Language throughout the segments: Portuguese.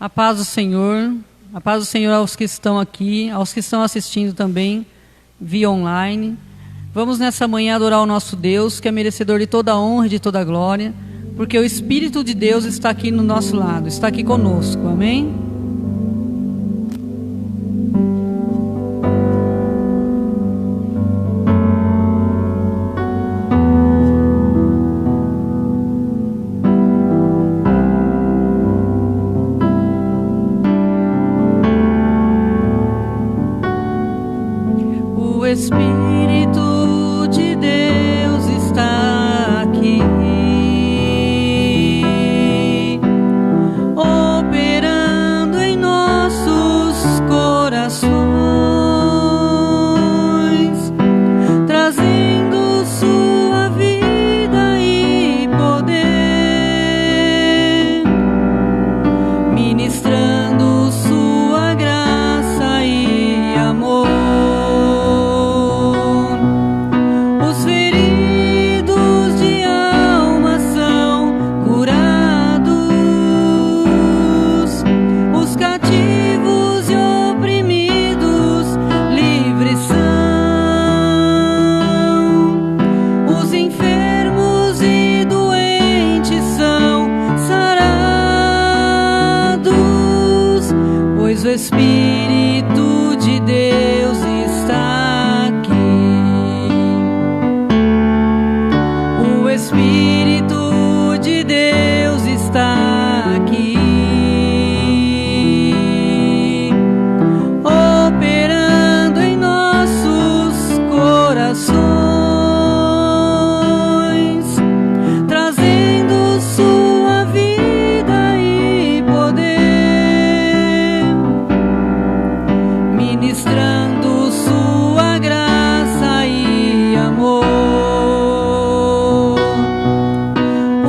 A paz do Senhor aos que estão aqui, aos que estão assistindo também via online. Vamos nessa manhã adorar o nosso Deus, que é merecedor de toda a honra e de toda a glória, porque o Espírito de Deus está aqui no nosso lado, está aqui conosco, amém? O Espírito de Deus está aqui, operando em nossos corações, trazendo sua vida e poder, ministrando sua graça e amor. O Espírito de Deus está aqui. O Espírito de Deus está aqui, operando em nossos corações, trazendo sua vida e poder, ministrando sua graça e amor.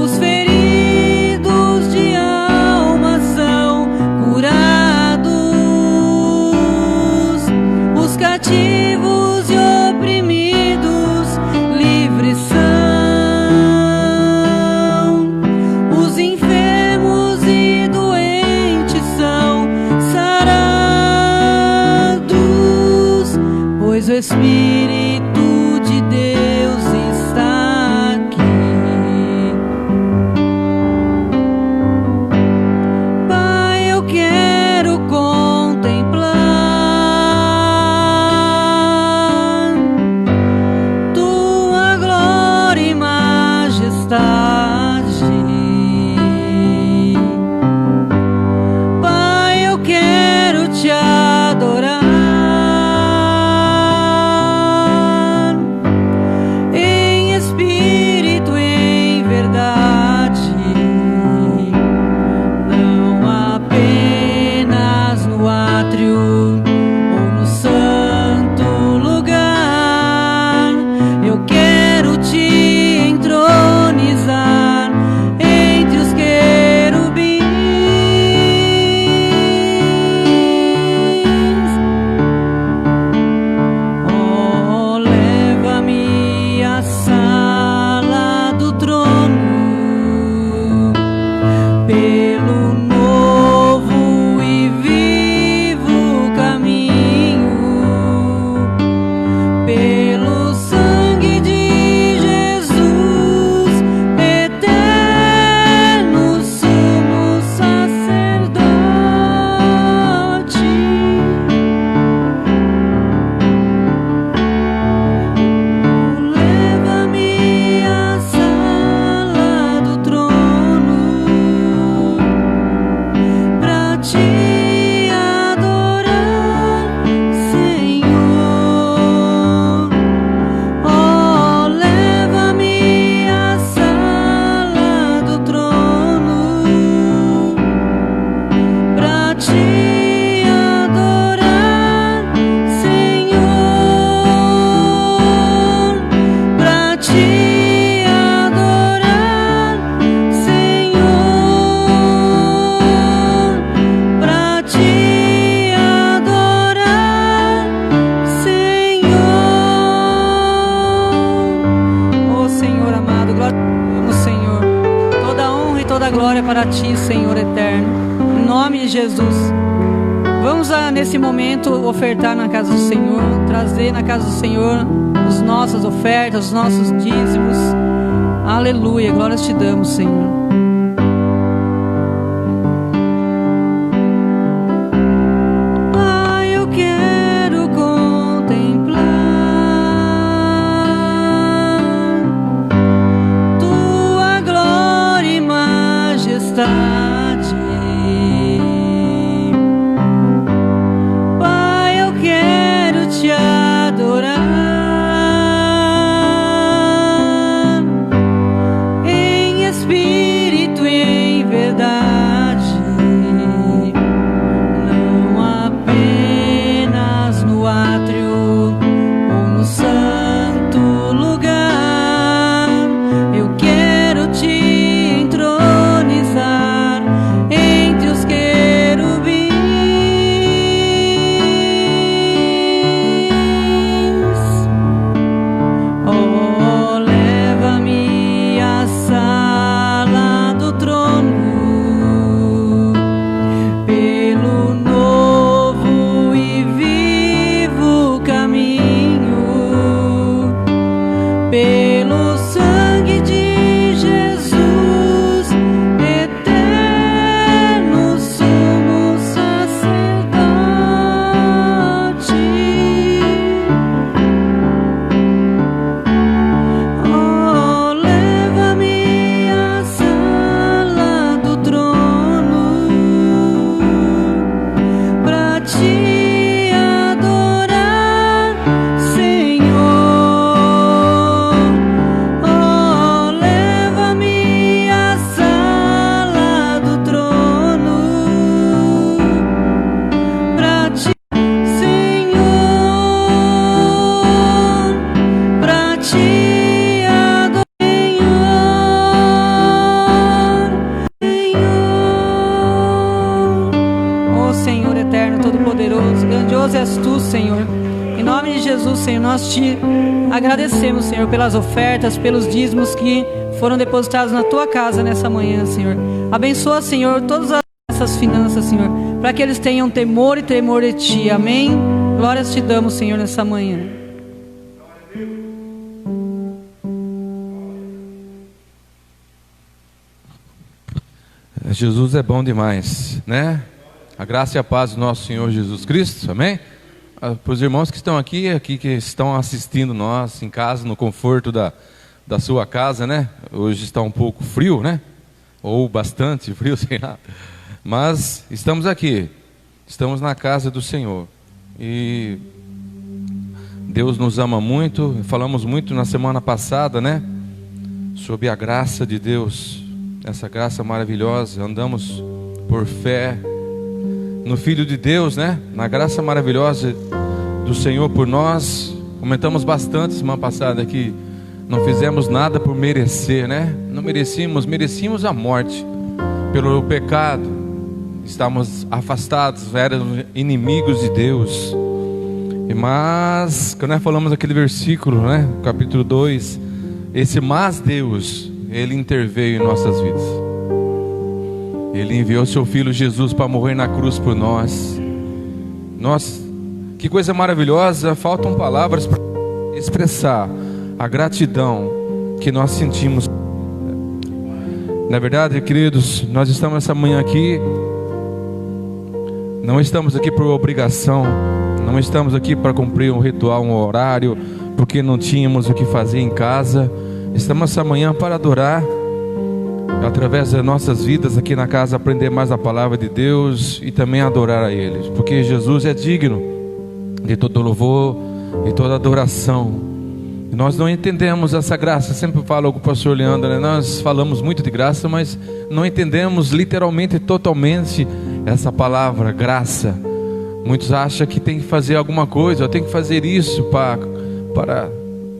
Os feridos de alma são curados, os cativos e oprimidos livres são, os enfermos e doentes são sarados, pois o Espírito de Deus está aqui. Pai, eu quero contemplar tua glória e majestade. Pai, eu quero te adorar em espírito e em verdade, não apenas no átrio ou no santo lugar. Eu quero te entronizar entre os querubins. Oh, leva-me à sala do trono, pelo novo e vivo caminho, pelo sangue de Jesus, eterno sumo sacerdote. Leva-me à sala do trono pra te adorar, Senhor. Oh, leva-me à sala do trono pra te adorar, Senhor. Pra te adorar, Senhor. Pra te adorar, Senhor. Oh, Senhor amado, glória ao Senhor. Toda a honra e toda a glória para ti, Senhor eterno. Em nome de Jesus. Vamos nesse momento ofertar na casa do Senhor, trazer na casa do Senhor as nossas ofertas, os nossos dízimos. Aleluia, glórias te damos, Senhor. Nós te agradecemos, Senhor, pelas ofertas, pelos dízimos que foram depositados na tua casa nessa manhã, Senhor. Abençoa, Senhor, todas essas finanças, Senhor, para que eles tenham temor e tremor de ti. Amém? Glórias te damos, Senhor, nessa manhã. Jesus é bom demais, né? A graça e a paz do nosso Senhor Jesus Cristo, amém? Para os irmãos que estão aqui que estão assistindo nós em casa, no conforto da sua casa, né? Hoje está um pouco frio, né? Ou bastante frio, sei lá. Mas estamos aqui, estamos na casa do Senhor. E Deus nos ama muito. Falamos muito na semana passada, né? Sobre a graça de Deus, essa graça maravilhosa. Andamos por fé no Filho de Deus, né? Na graça maravilhosa do Senhor por nós. Comentamos bastante semana passada que não fizemos nada por merecer, né? Não merecíamos a morte pelo pecado. Estávamos afastados, éramos inimigos de Deus. Mas quando nós falamos aquele versículo, né? Capítulo 2, esse mas Deus, Ele interveio em nossas vidas. Ele enviou seu Filho Jesus para morrer na cruz por nós. Nossa, que coisa maravilhosa. Faltam palavras para expressar a gratidão que nós sentimos. Na verdade, queridos, nós estamos essa manhã aqui. Não estamos aqui por obrigação. Não estamos aqui para cumprir um ritual, um horário, porque não tínhamos o que fazer em casa. Estamos essa manhã para adorar, através das nossas vidas aqui na casa, aprender mais a palavra de Deus e também adorar a Ele, porque Jesus é digno de todo louvor e toda adoração. E nós não entendemos essa graça. Sempre falo com o pastor Leandro, né? Nós falamos muito de graça, mas não entendemos literalmente, totalmente essa palavra, graça. Muitos acham que tem que fazer alguma coisa, eu tenho que fazer isso para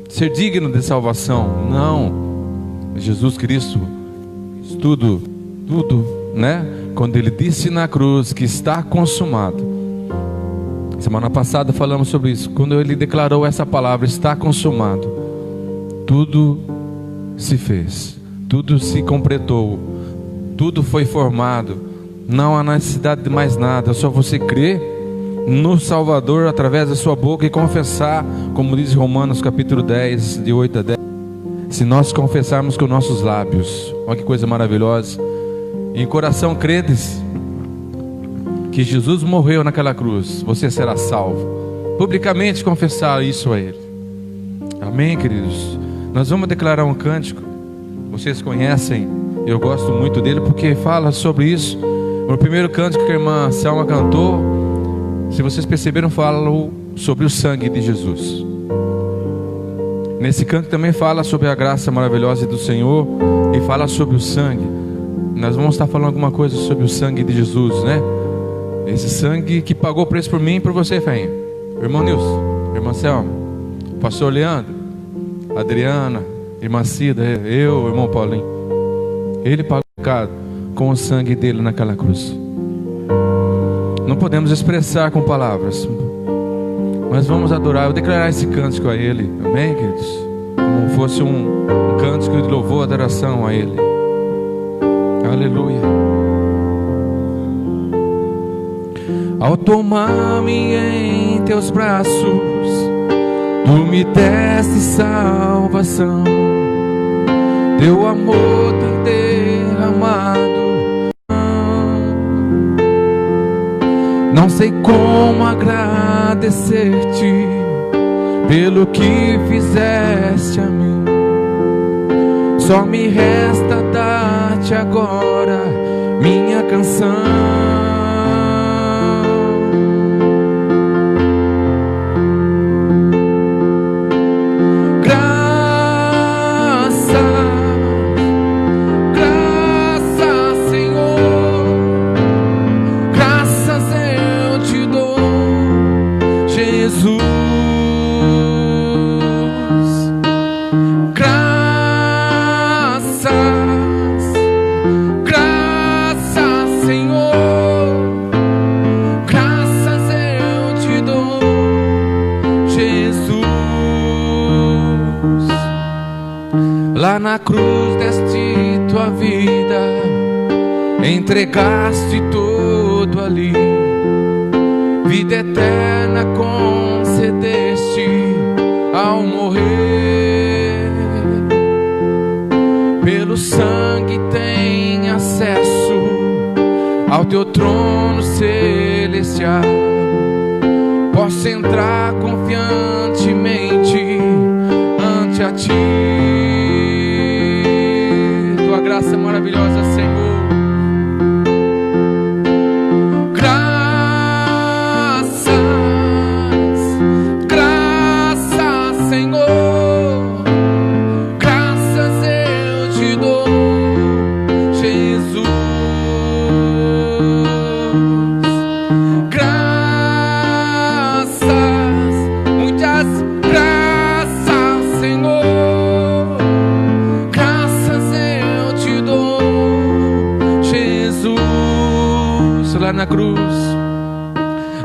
ser digno de salvação. Não, Jesus Cristo, tudo, né? Quando Ele disse na cruz que está consumado. Semana passada falamos sobre isso. Quando Ele declarou essa palavra, está consumado, tudo se fez, tudo se completou, tudo foi formado, Não há necessidade de mais nada, é só você crer no Salvador através da sua boca e confessar, como diz Romanos capítulo 10, de 8 a 10. Se nós confessarmos com nossos lábios, olha que coisa maravilhosa, em coração credes que Jesus morreu naquela cruz, você será salvo. Publicamente confessar isso a Ele. Amém, queridos? Nós vamos declarar um cântico. Vocês conhecem, eu gosto muito dele porque fala sobre isso. No primeiro cântico que a irmã Selma cantou, se vocês perceberam, fala sobre o sangue de Jesus. Nesse canto também fala sobre a graça maravilhosa do Senhor e fala sobre o sangue. Nós vamos estar falando alguma coisa sobre o sangue de Jesus, né? Esse sangue que pagou o preço por mim e por você, Feinha. Irmão Nilson, irmã Selma, pastor Leandro, Adriana, irmã Cida, eu, irmão Paulinho. Ele pagou o pecado com o sangue dele naquela cruz. Não podemos expressar com palavras, mas vamos adorar. Eu declarar esse cântico a Ele, amém, queridos? Como fosse um cântico de louvor, adoração a Ele. Aleluia. Ao tomar-me em teus braços, tu me deste salvação. Teu amor tem derramado. Não sei como agradecer-te pelo que fizeste a mim. Só me resta dar-te agora minha canção. Na cruz deste tua vida, entregaste tudo ali. Vida eterna concedeste ao morrer. Pelo sangue tem acesso ao teu trono celestial. Posso entrar confiantemente ante a ti. Graça maravilhosa, Senhor. Graças, Senhor. Graças eu te dou, Jesus. Graças, muitas graças, Senhor.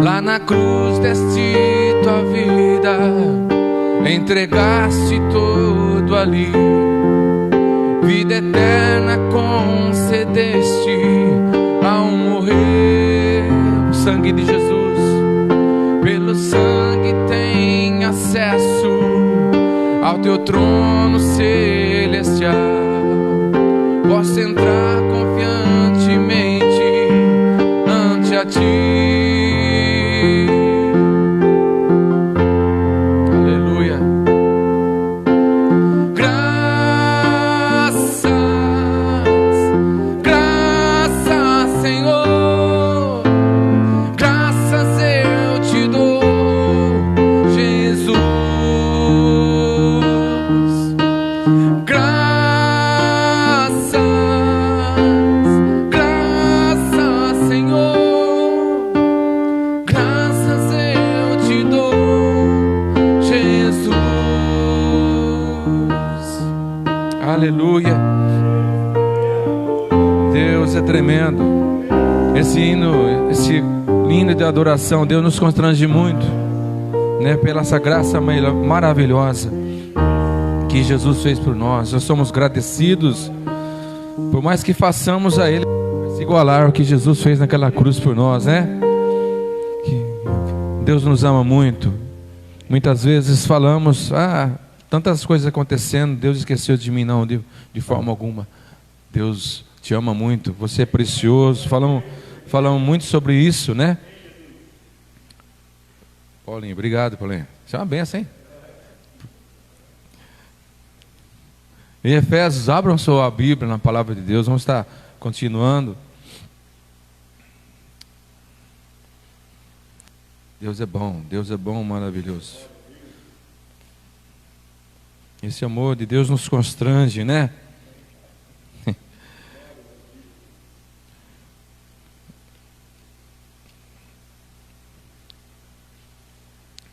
Lá na cruz deste tua vida, entregaste tudo ali. Vida eterna concedeste ao morrer. O sangue de Jesus, pelo sangue tem acesso ao teu trono celestial. Posso entrar confiantemente ante a ti. Aleluia. Graças, Senhor. Graças eu te dou, Jesus. Aleluia. Deus é tremendo. Esse hino, esse hino de adoração, Deus nos constrange muito, né? Pela essa graça maravilhosa que Jesus fez por nós. Nós somos agradecidos, por mais que façamos a Ele. igualar ao que Jesus fez naquela cruz por nós, né? Que Deus nos ama muito. Muitas vezes falamos, tantas coisas acontecendo, Deus esqueceu de mim. Não, de forma alguma. Deus te ama muito, você é precioso. Falamos muito sobre isso, né? Paulinho, obrigado, Paulinho. Isso é uma benção, hein? Em Efésios, abram sua Bíblia na palavra de Deus. Vamos estar continuando. Deus é bom, maravilhoso. Esse amor de Deus nos constrange, né?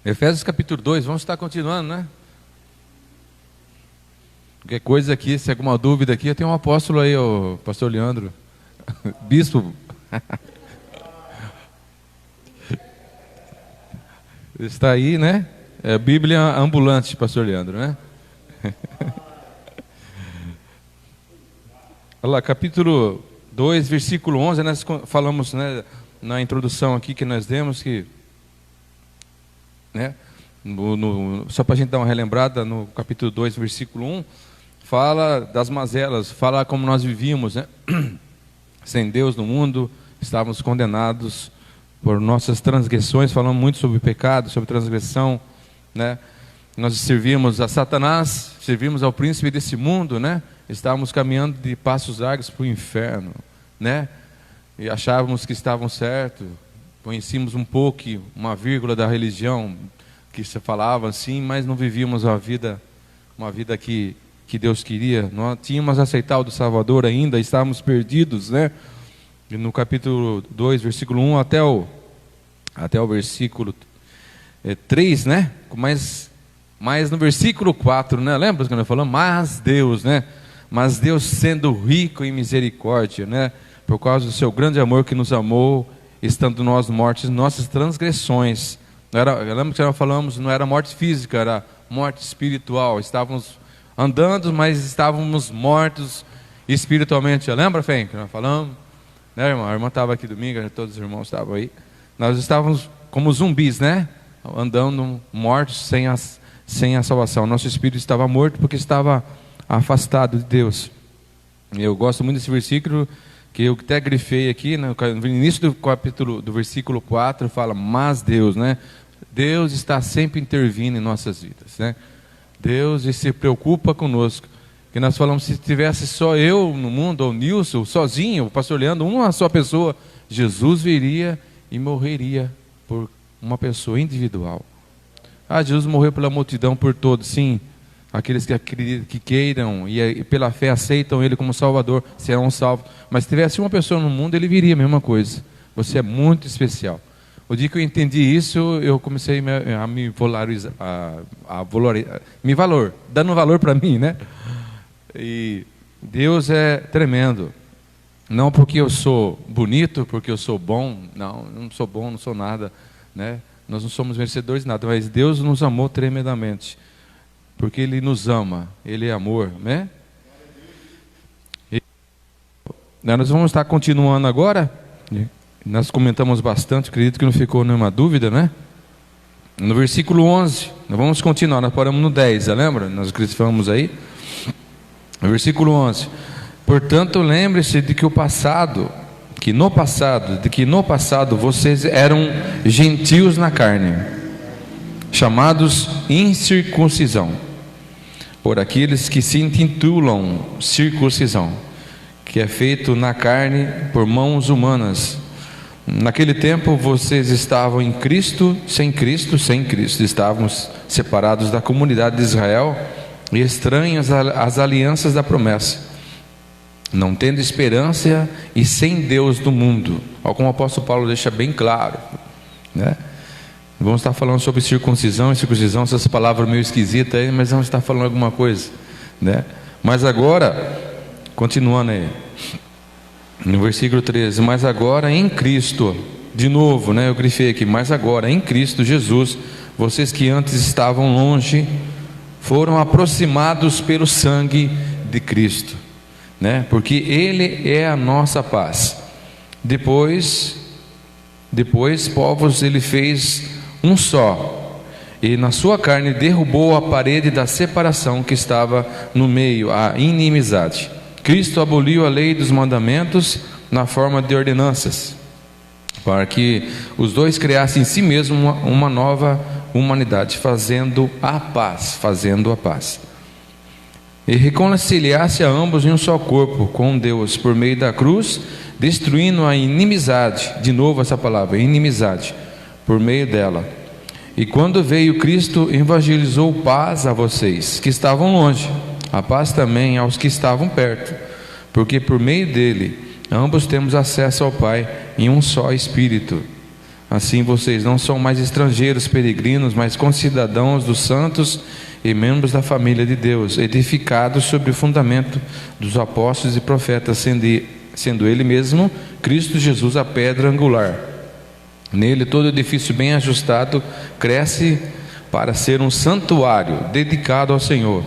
Efésios capítulo 2, vamos estar continuando, né? Qualquer coisa aqui, se alguma dúvida aqui, eu tenho um apóstolo aí, o pastor Leandro, bispo. Está aí, né? É Bíblia ambulante, pastor Leandro, né? Olha lá, capítulo 2, versículo 11, nós falamos, né, na introdução aqui que nós demos, que, né, só para a gente dar uma relembrada, no capítulo 2, versículo 1, fala das mazelas, fala como nós vivíamos, né? Sem Deus no mundo, estávamos condenados por nossas transgressões. Falamos muito sobre pecado, sobre transgressão, né? Nós servíamos a Satanás, servíamos ao príncipe desse mundo, né? Estávamos caminhando de passos largos para o inferno, né? E achávamos que estavam certos. Conhecíamos um pouco, uma vírgula da religião que se falava assim, mas não vivíamos uma vida que Deus queria. Não tínhamos aceitado o Salvador ainda, estávamos perdidos, né? E no capítulo 2, versículo 1 até o versículo 3, né? Mas no versículo 4, né? Lembra que nós falamos? Mas Deus, né? Mas Deus, sendo rico em misericórdia, né? Por causa do seu grande amor que nos amou, estando nós mortos em nossas transgressões. Lembra que nós falamos, não era morte física, era morte espiritual. Estávamos andando, mas estávamos mortos espiritualmente. Lembra, Fê, que nós falamos? Né, irmão? A irmã estava aqui domingo, todos os irmãos estavam aí. Nós estávamos como zumbis, né? Andando mortos sem a salvação. Nosso espírito estava morto porque estava afastado de Deus. Eu gosto muito desse versículo, que eu até grifei aqui, no início do capítulo, do versículo 4, fala, mas Deus, né? Deus está sempre intervindo em nossas vidas, né? Deus se preocupa conosco. Que nós falamos, se tivesse só eu no mundo, ou Nilson, sozinho, o pastor Leandro, uma só pessoa, Jesus viria e morreria por uma pessoa individual. Jesus morreu pela multidão, por todos, sim. Aqueles que acreditam, que queiram e pela fé aceitam Ele como Salvador, serão salvos. Mas se tivesse uma pessoa no mundo, Ele viria a mesma coisa. Você é muito especial. O dia que eu entendi isso, eu comecei a me valorizar, dando valor para mim, né? E Deus é tremendo. Não porque eu sou bonito, porque eu sou bom. Não, eu não sou bom, não sou nada, né? Nós não somos vencedores de nada, mas Deus nos amou tremendamente. Porque Ele nos ama, Ele é amor, né? E nós vamos estar continuando agora. Nós comentamos bastante, acredito que não ficou nenhuma dúvida, né? No versículo 11, nós vamos continuar, nós paramos no 10, lembra? Nós falamos aí. No versículo 11: portanto, lembre-se de que no passado vocês eram gentios na carne, chamados incircuncisão, por aqueles que se intitulam circuncisão, que é feito na carne por mãos humanas. Naquele tempo vocês estavam em Cristo, sem Cristo, estávamos separados da comunidade de Israel e estranhos às alianças da promessa, não tendo esperança e sem Deus no mundo. Como o apóstolo Paulo deixa bem claro, né? Vamos estar falando sobre circuncisão e circuncisão, essas palavras meio esquisitas aí, mas vamos estar falando alguma coisa, né? Mas agora, continuando aí, no versículo 13, mas agora em Cristo, de novo, né? Eu grifei aqui, mas agora em Cristo Jesus, vocês que antes estavam longe, foram aproximados pelo sangue de Cristo, né? Porque Ele é a nossa paz, Depois povos ele fez um só, e na sua carne derrubou a parede da separação que estava no meio, a inimizade. Cristo aboliu a lei dos mandamentos na forma de ordenanças, para que os dois criassem em si mesmos uma nova humanidade, fazendo a paz, e reconciliasse a ambos em um só corpo com Deus por meio da cruz, destruindo a inimizade. De novo essa palavra, inimizade, por meio dela. E quando veio Cristo, evangelizou paz a vocês que estavam longe, a paz também aos que estavam perto, porque por meio dele ambos temos acesso ao Pai em um só Espírito. Assim vocês não são mais estrangeiros, peregrinos, mas concidadãos dos santos e membros da família de Deus, edificados sobre o fundamento dos apóstolos e profetas, sendo ele mesmo, Cristo Jesus, a pedra angular. Nele todo edifício bem ajustado cresce para ser um santuário dedicado ao Senhor.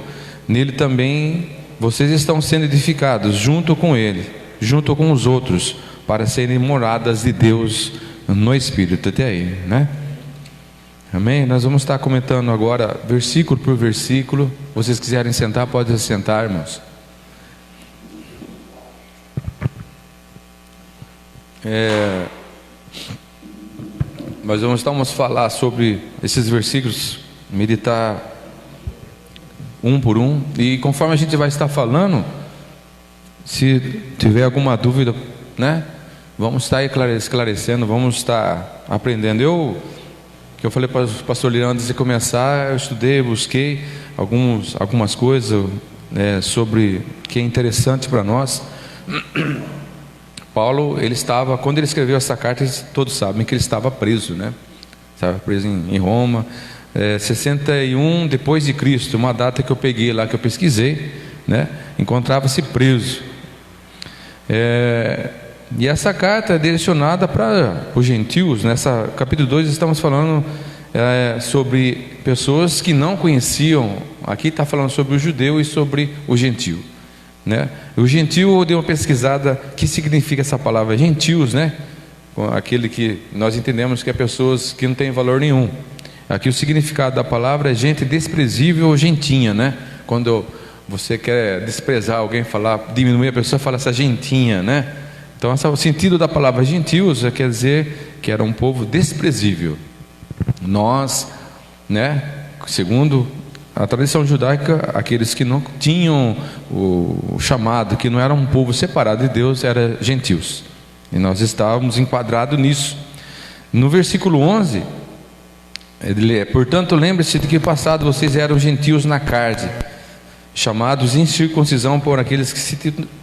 Nele também vocês estão sendo edificados junto com ele, junto com os outros, para serem moradas de Deus no Espírito. Até aí, né? Amém? Nós vamos estar comentando agora versículo por versículo. Vocês quiserem sentar, podem sentar, irmãos. Nós vamos falar sobre esses versículos, meditar um por um, e conforme a gente vai estar falando, se tiver alguma dúvida, né, vamos estar esclarecendo, vamos estar aprendendo. Eu falei para o pastor Lira antes de começar, eu estudei, busquei algumas coisas sobre que é interessante para nós. Paulo, quando ele escreveu essa carta, todos sabem que ele estava preso, né? Estava preso em Roma, 61 depois de Cristo, uma data que eu peguei lá, que eu pesquisei, né? Encontrava-se preso. E essa carta é direcionada para os gentios. Nessa capítulo 2 estamos falando sobre pessoas que não conheciam. Aqui está falando sobre o judeu e sobre o gentio, né? O gentio, eu dei uma pesquisada, que significa essa palavra gentios, né? Aquele que nós entendemos que é pessoas que não têm valor nenhum. Aqui o significado da palavra é gente desprezível ou gentinha, né? Quando você quer desprezar alguém, diminuir a pessoa, fala essa gentinha, né? Então o sentido da palavra gentios quer dizer que era um povo desprezível. Nós, né, segundo a tradição judaica, aqueles que não tinham o chamado, que não eram um povo separado de Deus, eram gentios, e nós estávamos enquadrados nisso. No versículo 11, portanto lembre-se de que passado vocês eram gentios na carne, chamados incircuncisão por aqueles que se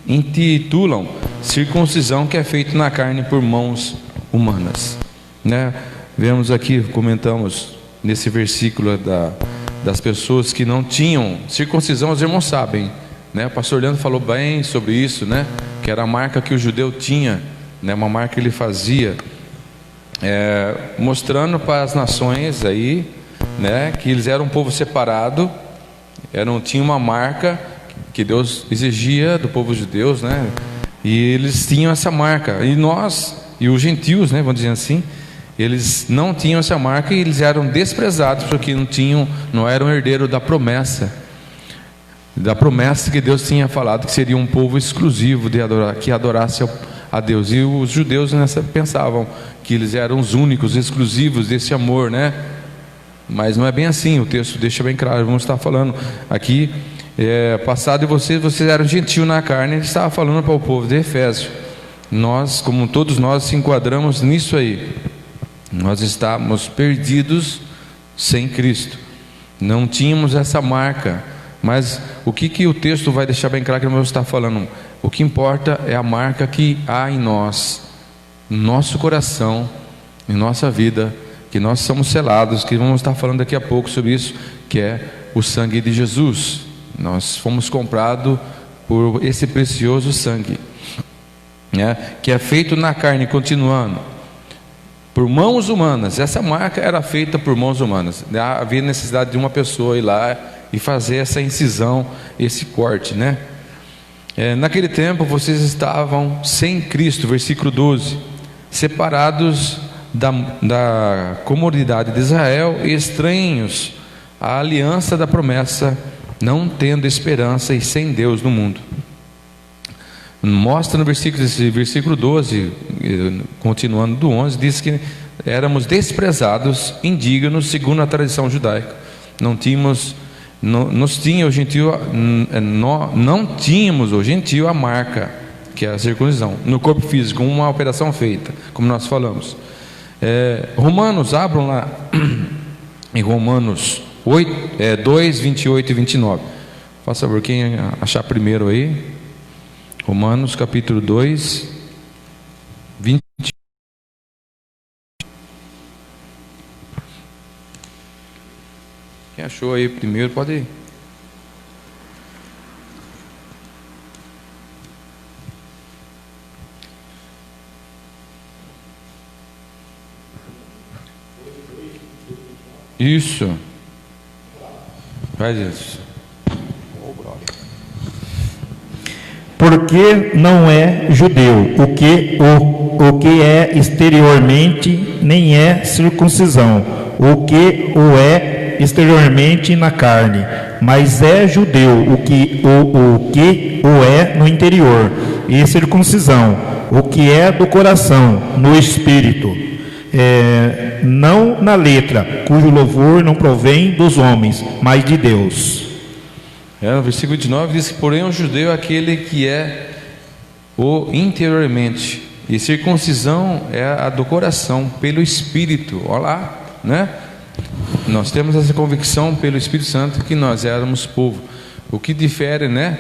intitulam circuncisão, que é feito na carne por mãos humanas, né? Vemos aqui, comentamos nesse versículo das pessoas que não tinham circuncisão. Os irmãos sabem, né? O pastor Leandro falou bem sobre isso, né? Que era a marca que o judeu tinha, né? Uma marca que ele fazia, mostrando para as nações aí, né, que eles eram um povo separado, tinha uma marca que Deus exigia do povo judeu, né? E eles tinham essa marca, e os gentios, né, vamos dizer assim, eles não tinham essa marca, e eles eram desprezados porque não eram herdeiros da promessa que Deus tinha falado, que seria um povo exclusivo que adorasse a Deus. E os judeus pensavam que eles eram os únicos, exclusivos desse amor, né? Mas não é bem assim. O texto deixa bem claro. Vamos estar falando aqui, passado de vocês eram gentios na carne. Ele estava falando para o povo de Efésio. Nós, como todos nós, se enquadramos nisso aí. Nós estávamos perdidos sem Cristo, não tínhamos essa marca. Mas o que o texto vai deixar bem claro que nós está falando? O que importa é a marca que há em nós, no nosso coração, em nossa vida, que nós somos selados, que vamos estar falando daqui a pouco sobre isso, que é o sangue de Jesus. Nós fomos comprados por esse precioso sangue, né? Que é feito na carne, continuando, por mãos humanas. Essa marca era feita por mãos humanas. Havia necessidade de uma pessoa ir lá e fazer essa incisão, esse corte, né? Naquele tempo vocês estavam sem Cristo, versículo 12, separados da comunidade de Israel e estranhos à aliança da promessa, não tendo esperança e sem Deus no mundo. Mostra no versículo 12, continuando do 11, diz que éramos desprezados, indignos, segundo a tradição judaica. Não tínhamos o gentio a marca, que é a circuncisão, no corpo físico, uma operação feita, como nós falamos. Romanos, abram lá em Romanos 2, 28 e 29. Faça favor, quem achar primeiro aí. Romanos capítulo 2, 20. Quem achou aí primeiro pode ir. Isso. Faz isso. Porque não é judeu o que é exteriormente, nem é circuncisão o que o é exteriormente na carne, mas é judeu o que o é no interior, e circuncisão o que é do coração, no espírito, não na letra, cujo louvor não provém dos homens, mas de Deus. No versículo 29 diz que, porém, o judeu é aquele que é o interiormente, e circuncisão é a do coração, pelo Espírito. Olha lá, né? Nós temos essa convicção pelo Espírito Santo que nós éramos povo. O que difere, né?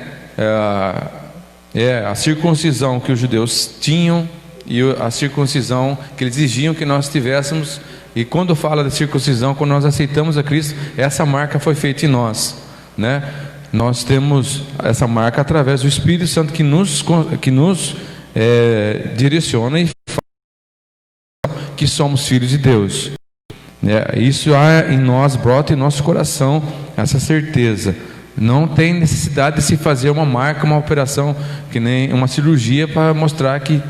É a circuncisão que os judeus tinham e a circuncisão que eles exigiam que nós tivéssemos. E quando fala de circuncisão, quando nós aceitamos a Cristo, essa marca foi feita em nós, né? Nós temos essa marca através do Espírito Santo que nos direciona e fala que somos filhos de Deus. Isso há em nós, brota em nosso coração essa certeza. Não tem necessidade de se fazer uma marca, uma operação, que nem uma cirurgia para mostrar que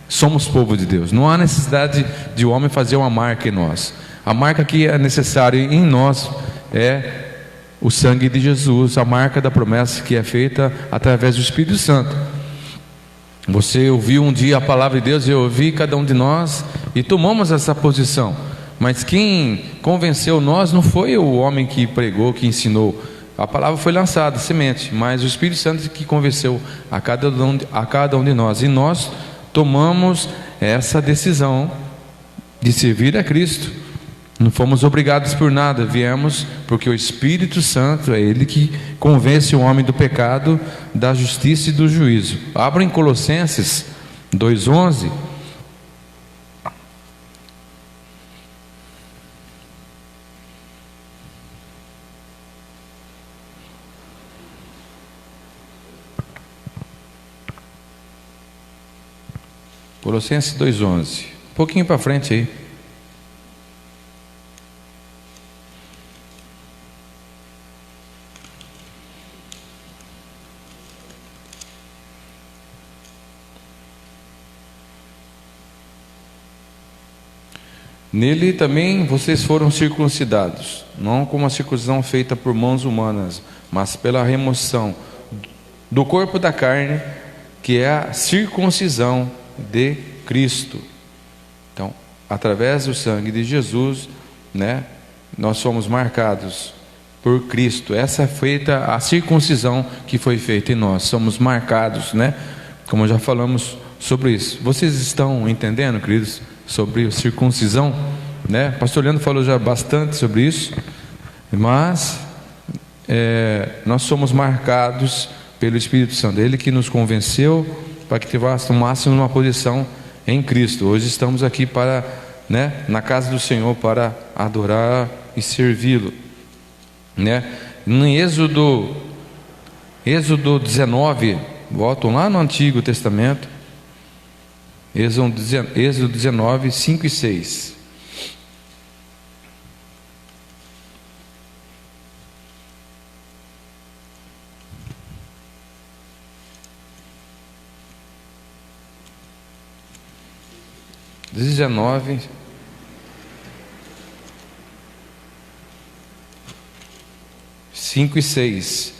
somos povo de Deus. Não há necessidade de o homem fazer uma marca em nós. A marca que é necessária em nós é o sangue de Jesus, a marca da promessa que é feita através do Espírito Santo. Você ouviu um dia a palavra de Deus, eu ouvi cada um de nós e tomamos essa posição. Mas quem convenceu nós não foi o homem que pregou, que ensinou. A palavra foi lançada, semente, mas o Espírito Santo que convenceu a cada um de nós. E nós tomamos essa decisão de servir a Cristo. Não fomos obrigados por nada, viemos porque o Espírito Santo é Ele que convence o homem do pecado, da justiça e do juízo. Abra em Colossenses 2:11. Colossenses 2:11. Um pouquinho para frente aí. Nele também vocês foram circuncidados, não como a circuncisão feita por mãos humanas, mas pela remoção do corpo da carne, que é a circuncisão de Cristo. Então, através do sangue de Jesus, né, nós somos marcados por Cristo. Essa é feita a circuncisão que foi feita em nós. Somos marcados, né? Como já falamos sobre isso. Vocês estão entendendo, queridos, sobre circuncisão, né? Pastor Leandro falou já bastante sobre isso, mas nós somos marcados pelo Espírito Santo, Ele que nos convenceu para que tomássemos uma posição em Cristo. Hoje estamos aqui para, né, na casa do Senhor para adorar e servi-lo, né? Em Êxodo 19, voltam lá no Antigo Testamento. Êxodo 19, 5 e 6. 19. Cinco e 6.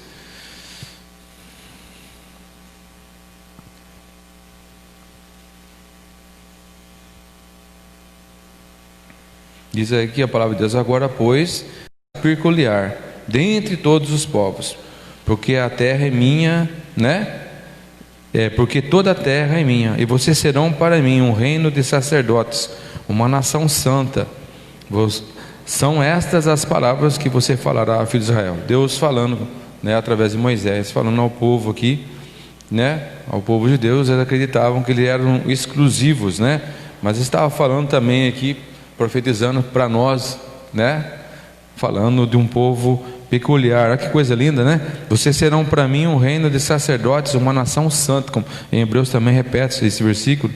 Diz aqui a palavra de Deus: agora, pois, peculiar dentre todos os povos, porque a terra é minha, né? Porque toda a terra é minha, e vocês serão para mim um reino de sacerdotes, uma nação santa. São estas as palavras que você falará, filho de Israel. Deus falando, né, através de Moisés, falando ao povo aqui, né, ao povo de Deus. Eles acreditavam que eles eram exclusivos, né? Mas estava falando também aqui, profetizando para nós, né? Falando de um povo peculiar. Olha que coisa linda, né? Vocês serão para mim um reino de sacerdotes, uma nação santa. Como em Hebreus também repete esse versículo.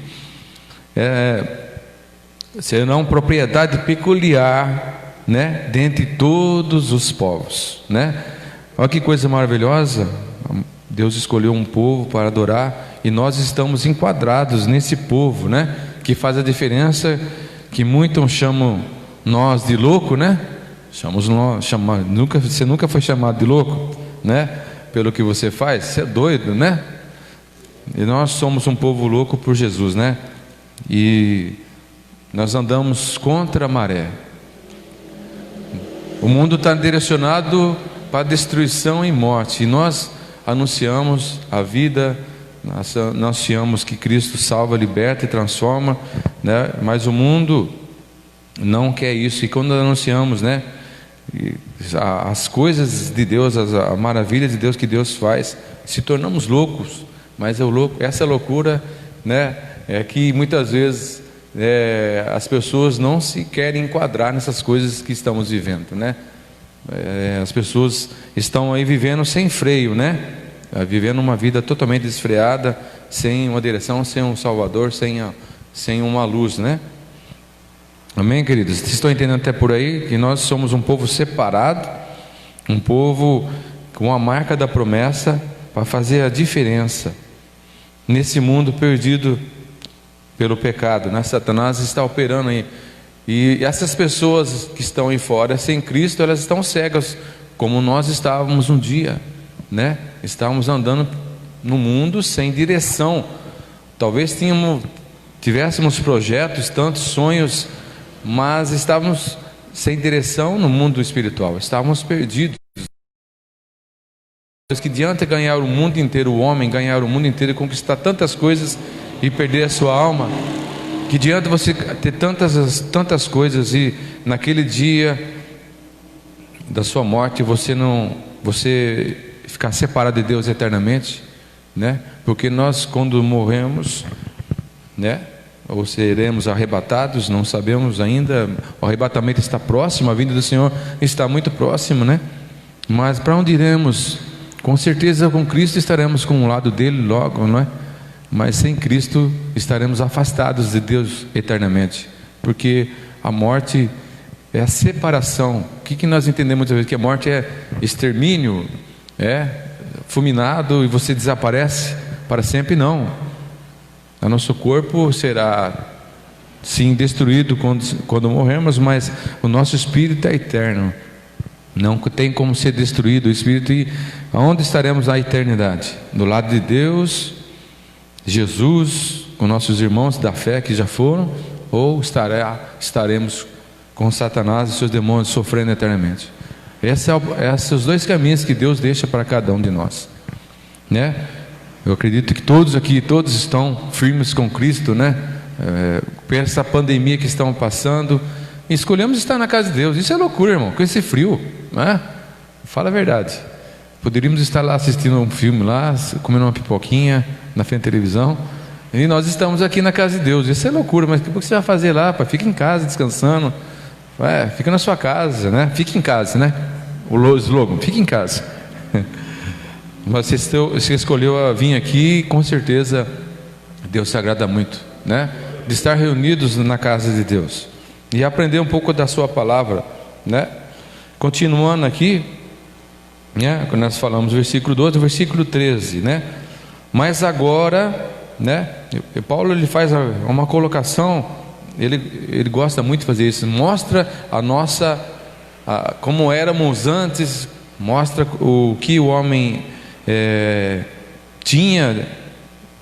Serão propriedade peculiar, né? Dentre todos os povos, né? Olha que coisa maravilhosa. Deus escolheu um povo para adorar, e nós estamos enquadrados nesse povo, né? Que faz a diferença, que muitos chamam nós de louco, né? Você nunca foi chamado de louco, né? Pelo que você faz, você é doido, né? E nós somos um povo louco por Jesus, né? E nós andamos contra a maré. O mundo está direcionado para destruição e morte, e nós anunciamos a vida, nós anunciamos que Cristo salva, liberta e transforma, né? Mas o mundo não quer isso. E quando anunciamos, né, as coisas de Deus, a maravilha de Deus que Deus faz, se tornamos loucos. Mas essa loucura, né, é que muitas vezes as pessoas não se querem enquadrar nessas coisas que estamos vivendo, né? As pessoas estão aí vivendo sem freio, né? Vivendo uma vida totalmente desfreada, sem uma direção, sem um Salvador, sem uma luz, né? Amém, queridos? Vocês estão entendendo até por aí que nós somos um povo separado, um povo com a marca da promessa, para fazer a diferença nesse mundo perdido pelo pecado, né? Satanás está operando aí, e essas pessoas que estão aí fora sem Cristo, elas estão cegas, como nós estávamos um dia, né? Estávamos andando no mundo sem direção. Talvez tivéssemos projetos, tantos sonhos, mas estávamos sem direção no mundo espiritual, estávamos perdidos. Que adianta ganhar o mundo inteiro, o homem ganhar o mundo inteiro e conquistar tantas coisas e perder a sua alma? Que adianta você ter tantas coisas e naquele dia da sua morte você ficar separado de Deus eternamente, né? Porque nós, quando morremos, né, ou seremos arrebatados, não sabemos ainda. O arrebatamento está próximo, a vinda do Senhor está muito próximo, né? Mas para onde iremos? Com certeza com Cristo estaremos com o lado dele logo, não é? Mas sem Cristo estaremos afastados de Deus eternamente, porque a morte é a separação. O que nós entendemos muitas vezes? Que a morte é extermínio, fulminado, e você desaparece para sempre. Não. O nosso corpo será sim destruído quando morrermos, mas o nosso espírito é eterno, não tem como ser destruído o espírito. E aonde estaremos na eternidade? Do lado de Deus, Jesus, com nossos irmãos da fé que já foram, ou estaremos com Satanás e seus demônios sofrendo eternamente? Esses são os dois caminhos que Deus deixa para cada um de nós, né? Eu acredito que todos aqui, todos estão firmes com Cristo, né? Por essa pandemia que estão passando, escolhemos estar na casa de Deus. Isso é loucura, irmão, com esse frio, né? Fala a verdade. Poderíamos estar lá assistindo um filme lá, comendo uma pipoquinha na frente da televisão, e nós estamos aqui na casa de Deus. Isso é loucura, mas o que você vai fazer lá? Fica em casa descansando, fica na sua casa, né? Fique em casa, né? O slogan, fique em casa. Mas você escolheu vir aqui, com certeza Deus se agrada muito, né? De estar reunidos na casa de Deus e aprender um pouco da sua palavra, né? Continuando aqui, né? Quando nós falamos versículo 12, versículo 13, né? Mas agora, né? Paulo ele faz uma colocação ele gosta muito de fazer isso. Mostra a nossa, como éramos antes, mostra o que o homem tinha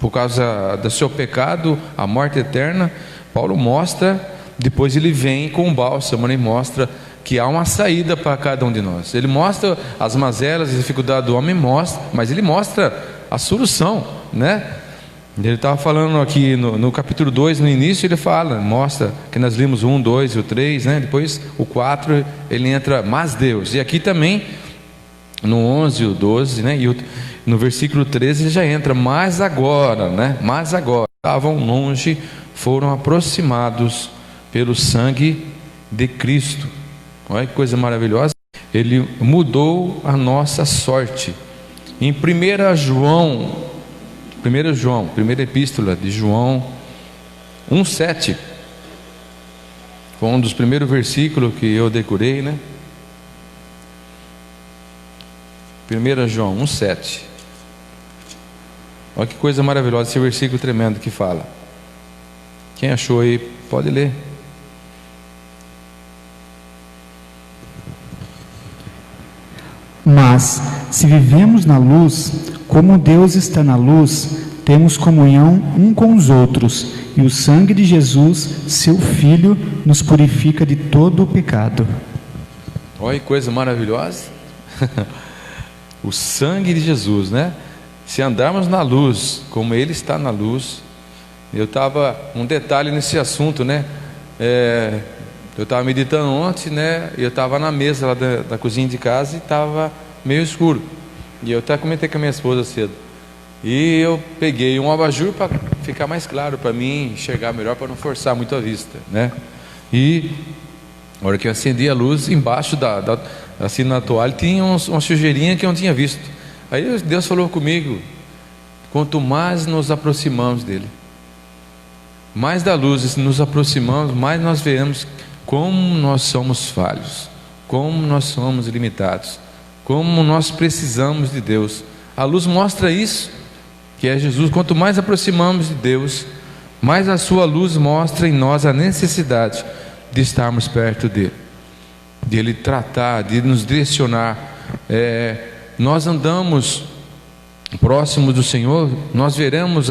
por causa do seu pecado, a morte eterna. Paulo mostra, depois ele vem com o bálsamo, ele mostra que há uma saída para cada um de nós. Ele mostra as mazelas, as dificuldades do homem, mas ele mostra a solução, né? Ele estava falando aqui no capítulo 2, no início ele fala, mostra que nós lemos o 1, 2 e o 3, né? Depois o 4 ele entra, mas Deus. E aqui também no 11 e o 12, né? E no versículo 13 ele já entra, mas agora, né? Mas agora estavam longe, foram aproximados pelo sangue de Cristo. Olha que coisa maravilhosa. Ele mudou a nossa sorte. Em 1 João, primeira epístola de João 1,7, foi um dos primeiros versículos que eu decorei, né? 1 João 1,7. Olha que coisa maravilhosa esse versículo tremendo que fala. Quem achou aí, pode ler. Mas, se vivemos na luz, como Deus está na luz, temos comunhão um com os outros, e o sangue de Jesus, seu Filho, nos purifica de todo o pecado. Olha que coisa maravilhosa. O sangue de Jesus, né? Se andarmos na luz, como Ele está na luz. Eu estava, um detalhe nesse assunto, né? Eu estava meditando ontem, né? E eu estava na mesa lá da cozinha de casa e estava meio escuro. E eu até comentei com a minha esposa cedo. E eu peguei um abajur para ficar mais claro, para mim enxergar melhor, para não forçar muito a vista, né? E na hora que eu acendi a luz, embaixo assim na toalha, tinha uma sujeirinha que eu não tinha visto. Aí Deus falou comigo: quanto mais nos aproximamos dele, mais da luz nos aproximamos, mais nós veremos como nós somos falhos, como nós somos limitados, como nós precisamos de Deus. A luz mostra isso, que é Jesus. Quanto mais aproximamos de Deus, mais a sua luz mostra em nós a necessidade de estarmos perto dele, de ele tratar, de nos direcionar. Nós andamos próximos do Senhor, nós veremos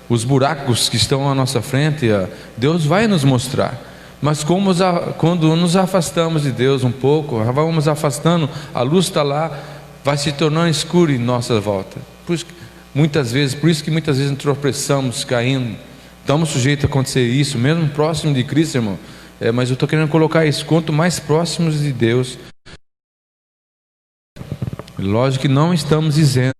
os buracos que estão à nossa frente. Deus vai nos mostrar. Mas quando nos afastamos de Deus um pouco, vamos afastando, a luz está lá, vai se tornando escuro em nossa volta. Por isso que muitas vezes tropeçamos, caindo. Estamos sujeitos a acontecer isso, mesmo próximo de Cristo, irmão. Mas eu estou querendo colocar isso: quanto mais próximos de Deus, lógico que não estamos dizendo,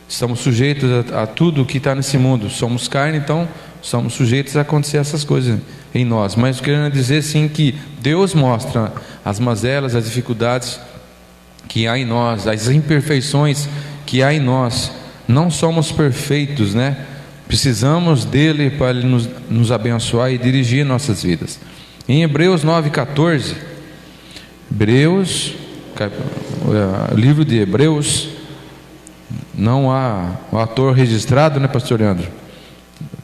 estamos sujeitos a tudo que está nesse mundo. Somos carne, então somos sujeitos a acontecer essas coisas em nós. Mas querendo dizer sim que Deus mostra as mazelas, as dificuldades que há em nós, as imperfeições que há em nós. Não somos perfeitos, né? Precisamos dele para ele nos abençoar e dirigir nossas vidas. Em Hebreus 9,14, livro de Hebreus, não há o autor registrado, né, pastor Leandro?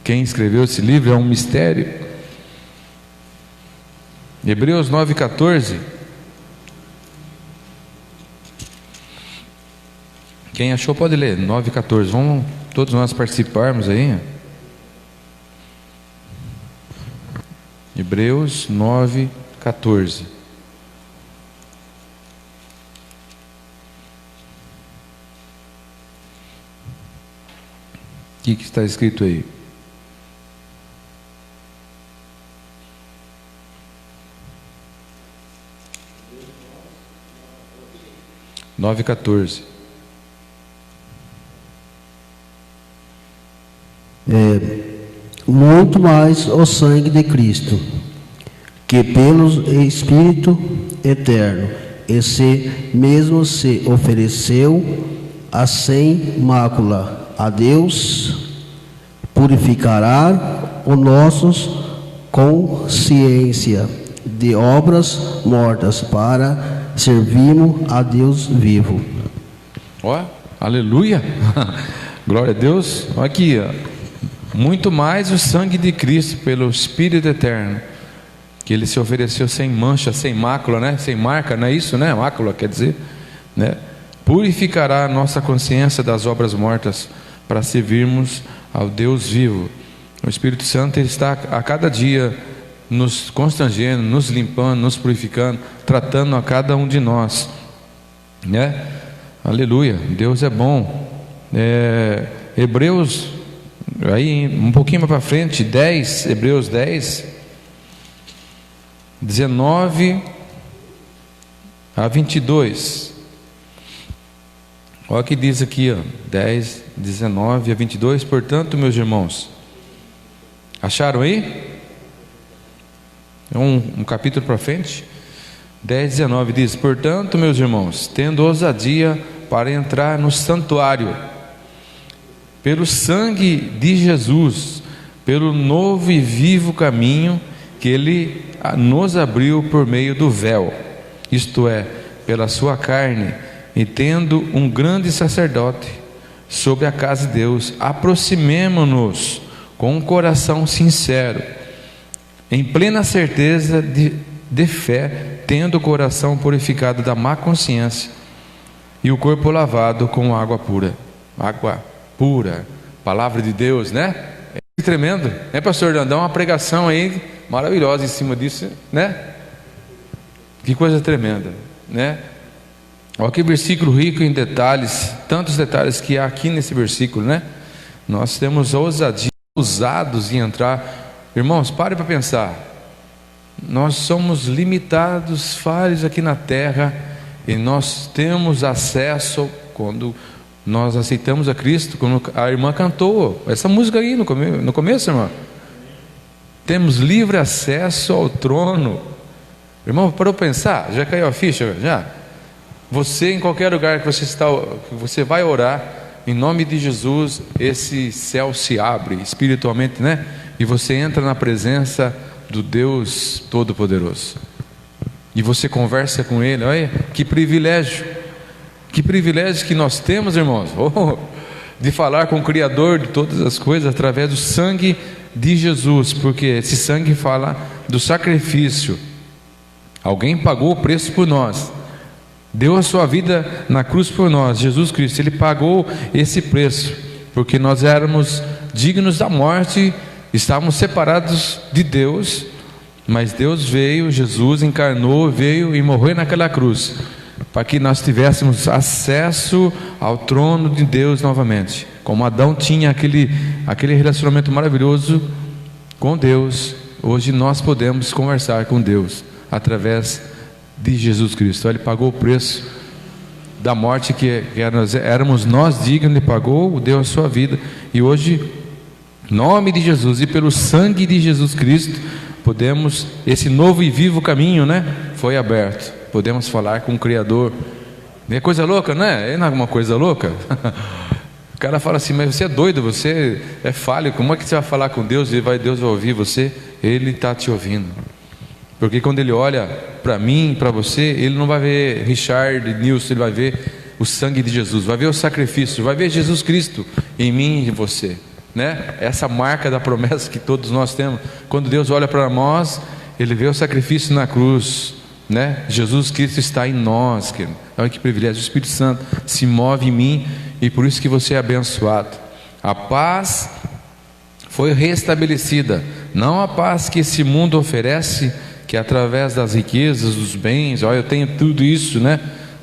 Quem escreveu esse livro é um mistério. Hebreus 9,14. Quem achou pode ler. 9,14. Vamos todos nós participarmos aí. Hebreus 9,14. O que está escrito aí? Nove 14. Muito mais o sangue de Cristo, que pelo Espírito eterno, esse mesmo se ofereceu a sem mácula a Deus, purificará os nossos consciência de obras mortas, para servirmos a Deus vivo. Ó, aleluia. Glória a Deus. Olha aqui, ó. muito mais o sangue de Cristo pelo Espírito eterno, que Ele se ofereceu sem mancha, sem mácula, né? Sem marca, não é isso, né? Mácula quer dizer, né? Purificará a nossa consciência das obras mortas, para servirmos ao Deus vivo. O Espírito Santo ele está a cada dia nos constrangendo, nos limpando, nos purificando, tratando a cada um de nós, né? Aleluia, Deus é bom. Hebreus, aí um pouquinho mais para frente, Hebreus 10, 19 a 22. Olha o que diz aqui, ó, 10, 19 a 22. Portanto, meus irmãos, acharam aí? É um capítulo para frente. 10, 19 diz: portanto, meus irmãos, tendo ousadia para entrar no santuário, pelo sangue de Jesus, pelo novo e vivo caminho que Ele nos abriu por meio do véu, isto é, pela sua carne, e tendo um grande sacerdote sobre a casa de Deus, aproximemo-nos com um coração sincero, em plena certeza de fé, tendo o coração purificado da má consciência e o corpo lavado com água pura. Água pura, palavra de Deus, né? É tremendo, né, pastor? Dá uma pregação aí maravilhosa em cima disso, né? Que coisa tremenda, né? Olha que versículo rico em detalhes, tantos detalhes que há aqui nesse versículo, né? Nós temos ousadia, ousados em entrar. Irmãos, pare para pensar. Nós somos limitados, falhos aqui na terra, e nós temos acesso, quando nós aceitamos a Cristo, como a irmã cantou essa música aí no começo, irmã. Temos livre acesso ao trono. Irmão, para pensar, já caiu a ficha? Já? Você, em qualquer lugar que você está, que você vai orar, em nome de Jesus, esse céu se abre espiritualmente, né? E você entra na presença do Deus Todo-Poderoso. E você conversa com Ele. Olha, que privilégio. Que privilégio que nós temos, irmãos, de falar com o Criador de todas as coisas através do sangue de Jesus, porque esse sangue fala do sacrifício. Alguém pagou o preço por nós, deu a sua vida na cruz por nós. Jesus Cristo, Ele pagou esse preço, porque nós éramos dignos da morte, estávamos separados de Deus, mas Deus veio, Jesus encarnou, veio e morreu naquela cruz, para que nós tivéssemos acesso ao trono de Deus novamente. Como Adão tinha aquele relacionamento maravilhoso com Deus, hoje nós podemos conversar com Deus através de Jesus Cristo. Ele pagou o preço da morte que éramos nós dignos. Ele pagou, deu a sua vida, e hoje, em nome de Jesus e pelo sangue de Jesus Cristo, podemos, esse novo e vivo caminho, né, foi aberto. Podemos falar com o Criador. É coisa louca, né? Não é alguma coisa louca? O cara fala assim: mas você é doido, você é falho, como é que você vai falar com Deus e Deus vai ouvir você? Ele está te ouvindo, porque quando Ele olha para mim, para você, Ele não vai ver Richard, Nilson, Ele vai ver o sangue de Jesus, vai ver o sacrifício, vai ver Jesus Cristo em mim e em você, né? Essa marca da promessa que todos nós temos. Quando Deus olha para nós, Ele vê o sacrifício na cruz, né? Jesus Cristo está em nós, querido. Olha que privilégio. O Espírito Santo se move em mim, e por isso que você é abençoado. A paz foi restabelecida, não a paz que esse mundo oferece, que é através das riquezas, dos bens. Olha, eu tenho tudo isso, né?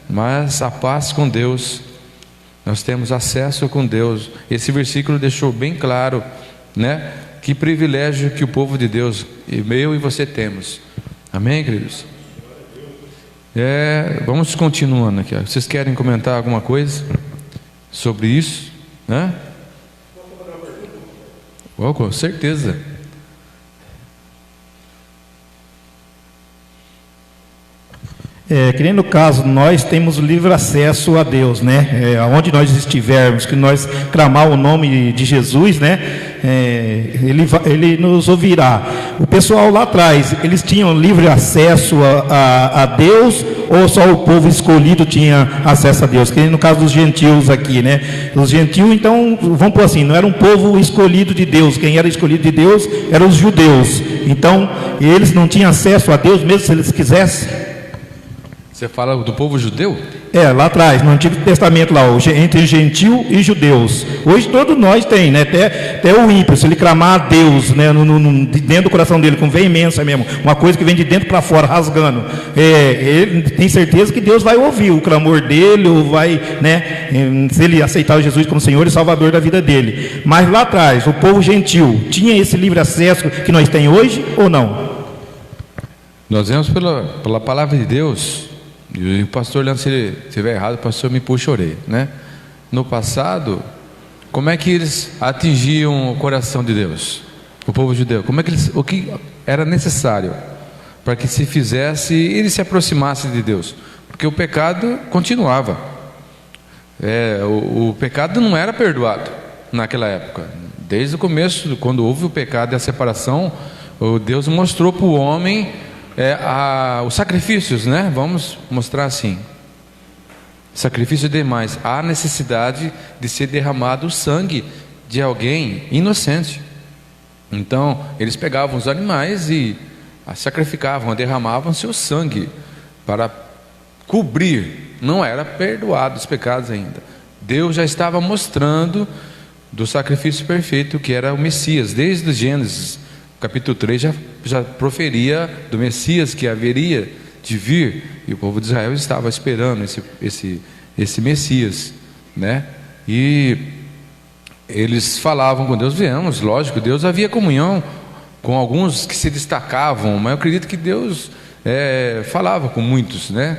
Mas a paz com Deus, nós temos acesso com Deus. Esse versículo deixou bem claro, né? Que privilégio que o povo de Deus, eu e você, temos. Amém, queridos? Vamos continuando aqui. Vocês querem comentar alguma coisa sobre isso, né? Oh, com certeza. Que nem no caso, nós temos livre acesso a Deus, né? Aonde nós estivermos, que nós clamar o nome de Jesus, né? Ele nos ouvirá. O pessoal lá atrás, eles tinham livre acesso a Deus, ou só o povo escolhido tinha acesso a Deus? Que no caso dos gentios aqui, né? Os gentios, então, vamos pôr assim, não era um povo escolhido de Deus. Quem era escolhido de Deus eram os judeus. Então, eles não tinham acesso a Deus mesmo se eles quisessem. Você fala do povo judeu? Lá atrás, no Antigo Testamento, lá, entre gentil e judeus. Hoje todos nós tem, né? Até o ímpio, se ele clamar a Deus, né? Dentro do coração dele, com veemência mesmo, uma coisa que vem de dentro para fora, rasgando. Ele tem certeza que Deus vai ouvir o clamor dele, ou vai, né? Se ele aceitar Jesus como Senhor e Salvador da vida dele. Mas lá atrás, o povo gentil tinha esse livre acesso que nós temos hoje ou não? Nós vemos pela palavra de Deus. E o pastor Leandro, se ele estiver errado, o pastor me puxa a orelha, né? No passado, como é que eles atingiam o coração de Deus? O povo judeu, o que era necessário para que se fizesse, ele se aproximasse de Deus? Porque o pecado continuava. O pecado não era perdoado naquela época. Desde o começo, quando houve o pecado e a separação, Deus mostrou para o homem os sacrifícios, né? Vamos mostrar assim: sacrifício demais. Há necessidade de ser derramado o sangue de alguém inocente. Então eles pegavam os animais e sacrificavam, derramavam seu sangue para cobrir. Não era perdoado os pecados ainda. Deus já estava mostrando do sacrifício perfeito que era o Messias. Desde o Gênesis capítulo 3 já proferia do Messias que haveria de vir, e o povo de Israel estava esperando esse Messias, né? E eles falavam com Deus. Vemos, lógico, Deus havia comunhão com alguns que se destacavam, mas eu acredito que Deus falava com muitos, né?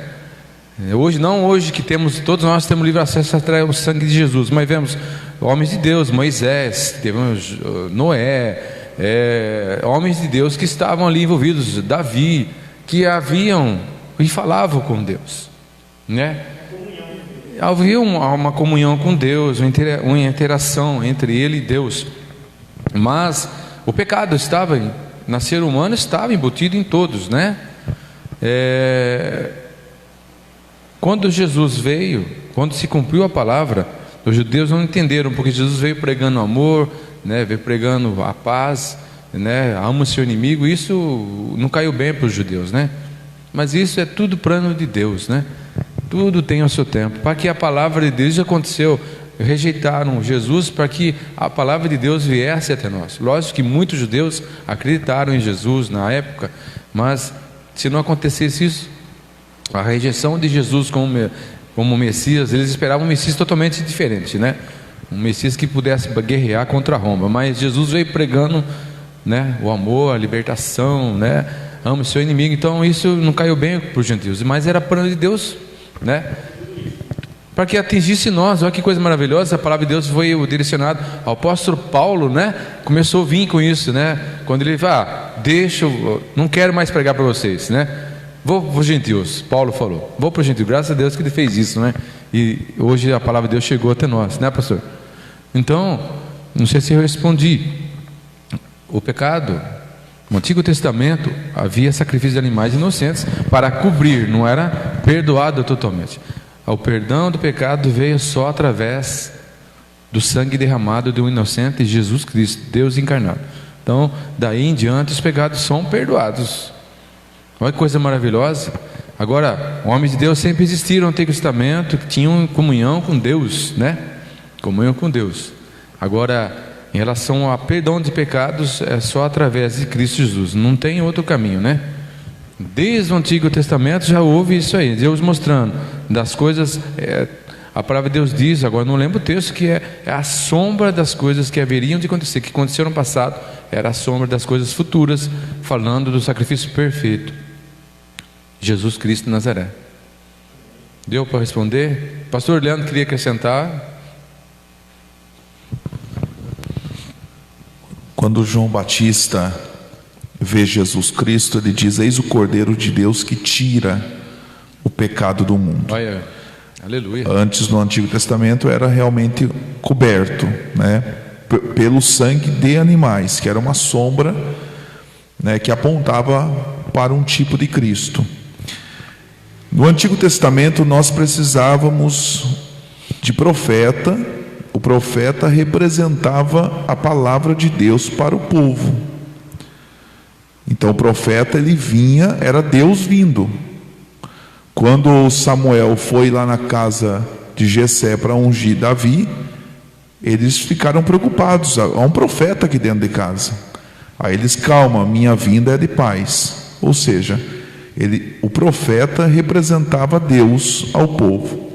Hoje que todos nós temos livre acesso ao sangue de Jesus, mas vemos homens de Deus, Moisés, tivemos Noé, homens de Deus que estavam ali envolvidos, Davi, que haviam e falavam com Deus, né? Havia uma comunhão com Deus, uma interação entre ele e Deus. Mas o pecado na ser humano estava embutido em todos, né? Quando Jesus veio, quando se cumpriu a palavra, os judeus não entenderam, porque Jesus veio pregando amor, né? Veio pregando a paz, né? Ama o seu inimigo. Isso não caiu bem para os judeus, né? Mas isso é tudo plano de Deus, né? Tudo tem o seu tempo. Para que a palavra de Deus aconteceu, rejeitaram Jesus para que a palavra de Deus viesse até nós. Lógico que muitos judeus acreditaram em Jesus na época, mas se não acontecesse isso, a rejeição de Jesus como Messias, eles esperavam um Messias totalmente diferente, né? Um Messias que pudesse guerrear contra Roma. Mas Jesus veio pregando, né, o amor, a libertação, né? Ama o seu inimigo. Então isso não caiu bem para os gentios, mas era plano de Deus, né? Para que atingisse nós. Olha que coisa maravilhosa. A palavra de Deus foi direcionada ao apóstolo Paulo, né? Começou a vir com isso, né? Quando ele não quero mais pregar para vocês, né? Vou para os gentios. Paulo falou, vou para os gentios. Graças a Deus que ele fez isso, né? E hoje a palavra de Deus chegou até nós, né, pastor? Então, não sei se eu respondi. O pecado, no Antigo Testamento, havia sacrifício de animais inocentes para cobrir, não era perdoado totalmente. O perdão do pecado veio só através do sangue derramado de um inocente, Jesus Cristo, Deus encarnado. Então, daí em diante, os pecados são perdoados. Olha que coisa maravilhosa. Agora, homens de Deus sempre existiram no Antigo Testamento, que tinham comunhão com Deus, né? Comunhão com Deus. Agora, em relação a perdão de pecados, é só através de Cristo Jesus. Não tem outro caminho, né? Desde o Antigo Testamento já houve isso aí. Deus mostrando das coisas. A palavra de Deus diz, agora não lembro o texto, que é a sombra das coisas que haveriam de acontecer. Que aconteceu no passado, era a sombra das coisas futuras, falando do sacrifício perfeito, Jesus Cristo de Nazaré. Deu para responder? Pastor Leandro queria acrescentar. Quando João Batista vê Jesus Cristo, ele diz: eis o Cordeiro de Deus que tira o pecado do mundo. Olha, aleluia. Antes, no Antigo Testamento, era realmente coberto, né? pelo sangue de animais, que era uma sombra, né, que apontava para um tipo de Cristo. No Antigo Testamento nós precisávamos de profeta. O profeta representava a palavra de Deus para o povo. Então o profeta, ele vinha, era Deus vindo. Quando Samuel foi lá na casa de Jessé para ungir Davi, eles ficaram preocupados. Há um profeta aqui dentro de casa. Aí eles: calma, minha vinda é de paz. Ou seja, o profeta representava Deus ao povo.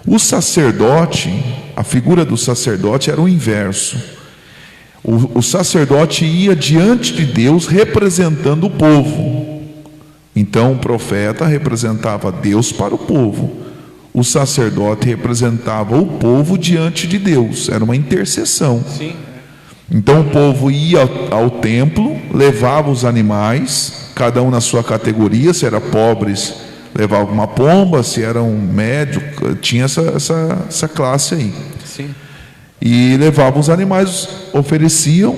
O sacerdote, a figura do sacerdote era o inverso. O sacerdote ia diante de Deus representando o povo. Então o profeta representava Deus para o povo. O sacerdote representava o povo diante de Deus. Era uma intercessão. Sim. Então o povo ia ao templo, levava os animais, cada um na sua categoria. Se era pobres, levava uma pomba. Se era um médio, tinha essa classe aí. Sim. E levavam os animais, ofereciam.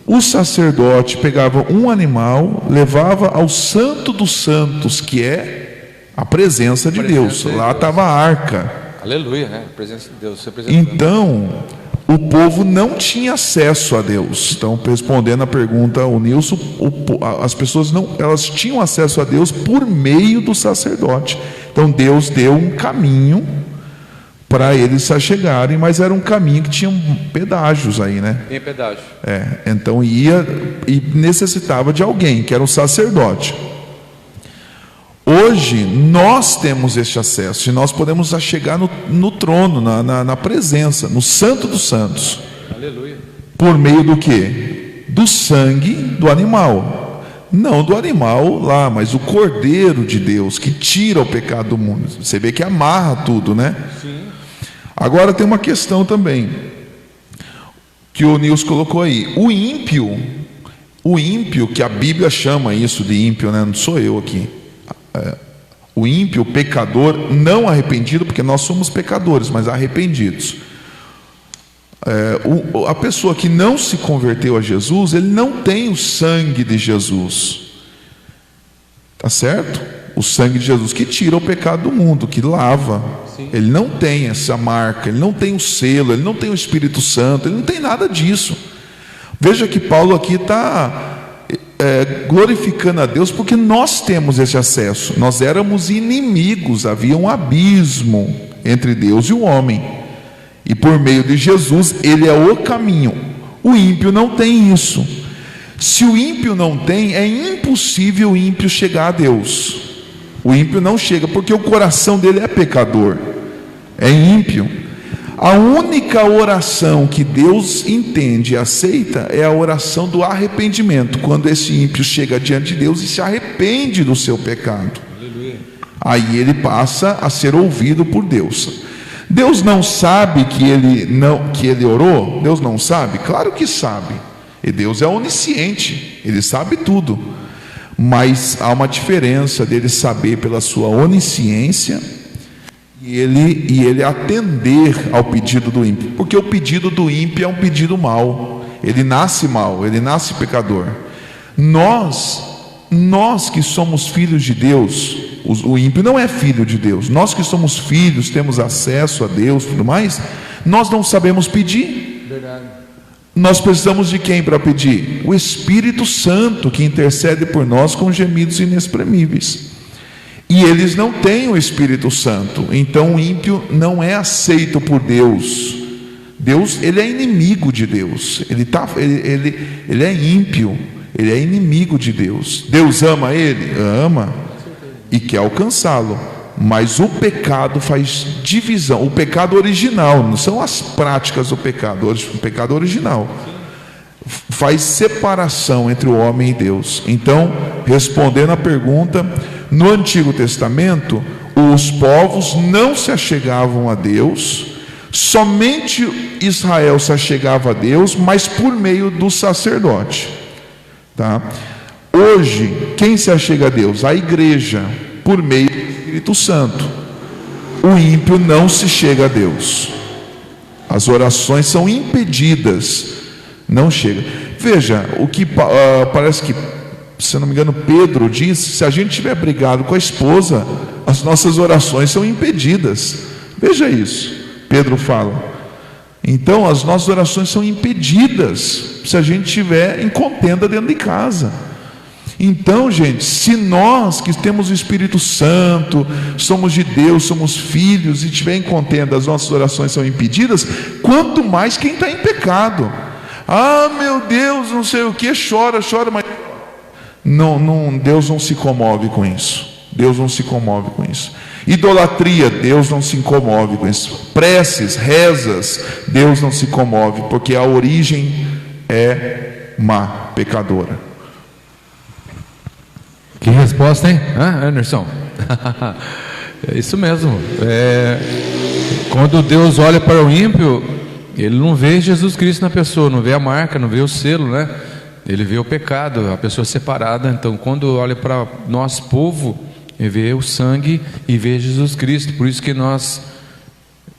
O sacerdote pegava um animal, levava ao Santo dos Santos, que é a presença de Deus. Lá estava a arca. Aleluia, né? A presença de Deus. Então, o povo não tinha acesso a Deus. Então, respondendo a pergunta ao Nilson, as pessoas elas tinham acesso a Deus por meio do sacerdote. Então, Deus deu um caminho para eles se chegarem, mas era um caminho que tinha pedágios aí, né? Tem pedágio. Então ia e necessitava de alguém, que era um sacerdote. Hoje nós temos este acesso e nós podemos chegar no trono, na presença, no Santo dos Santos. Aleluia. Por meio do quê? Do sangue do animal. Não do animal lá, mas o Cordeiro de Deus, que tira o pecado do mundo. Você vê que amarra tudo, né? Sim. Agora tem uma questão também, que o Nilson colocou aí. O ímpio, que a Bíblia chama isso de ímpio, né? Não sou eu aqui. O ímpio, o pecador, não arrependido, porque nós somos pecadores, mas arrependidos. A pessoa que não se converteu a Jesus, ele não tem o sangue de Jesus. Tá certo? O sangue de Jesus que tira o pecado do mundo, que lava. Sim. Ele não tem essa marca, ele não tem o selo, ele não tem o Espírito Santo, ele não tem nada disso. Veja que Paulo aqui está glorificando a Deus, porque nós temos esse acesso. Nós éramos inimigos, havia um abismo entre Deus e o homem, e por meio de Jesus, ele é o caminho. O ímpio não tem isso. Se o ímpio não tem, é impossível o ímpio chegar a Deus. O ímpio não chega, porque o coração dele é pecador, é ímpio. A única oração que Deus entende e aceita é a oração do arrependimento, quando esse ímpio chega diante de Deus e se arrepende do seu pecado. Aleluia. Aí ele passa a ser ouvido por Deus. Deus não sabe que ele orou? Deus não sabe? Claro que sabe. E Deus é onisciente, ele sabe tudo. Mas há uma diferença dele saber pela sua onisciência e ele atender ao pedido do ímpio, porque o pedido do ímpio é um pedido mau. Ele nasce mau, ele nasce pecador. Nós que somos filhos de Deus, o ímpio não é filho de Deus. Nós que somos filhos, temos acesso a Deus, tudo mais, nós não sabemos pedir. Verdade. Nós precisamos de quem para pedir? O Espírito Santo, que intercede por nós com gemidos inexprimíveis. E eles não têm o Espírito Santo. Então o ímpio não é aceito por Deus. Deus, ele é inimigo de Deus. Ele é ímpio. Ele é inimigo de Deus. Deus ama ele? Ama. E quer alcançá-lo. Mas o pecado faz divisão. O pecado original, não são as práticas do pecado. O pecado original faz separação entre o homem e Deus. Então, respondendo à pergunta, no Antigo Testamento, os povos não se achegavam a Deus. Somente Israel se achegava a Deus, mas por meio do sacerdote. Tá? Hoje, quem se achega a Deus? A igreja, por meio do Espírito Santo. O ímpio não se chega a Deus. As orações são impedidas Não chega. Veja, o que parece que, se eu não me engano, Pedro disse: se a gente tiver brigado com a esposa, as nossas orações são impedidas. Veja isso, Pedro fala. Então as nossas orações são impedidas se a gente estiver em contenda dentro de casa. Então, gente, se nós que temos o Espírito Santo, somos de Deus, somos filhos, e estiver em contenda, as nossas orações são impedidas, quanto mais quem está em pecado. Ah, meu Deus, não sei o que, chora, mas não, Deus não se comove com isso. Deus não se comove com isso. Idolatria, Deus não se comove com isso. Preces, rezas, Deus não se comove, porque a origem é má, pecadora. Que resposta, hein? Anderson? É isso mesmo. Quando Deus olha para o ímpio, Ele não vê Jesus Cristo na pessoa, não vê a marca, não vê o selo, né? Ele vê o pecado, a pessoa separada. Então, quando olha para nós, povo, Ele vê o sangue e vê Jesus Cristo. Por isso que nós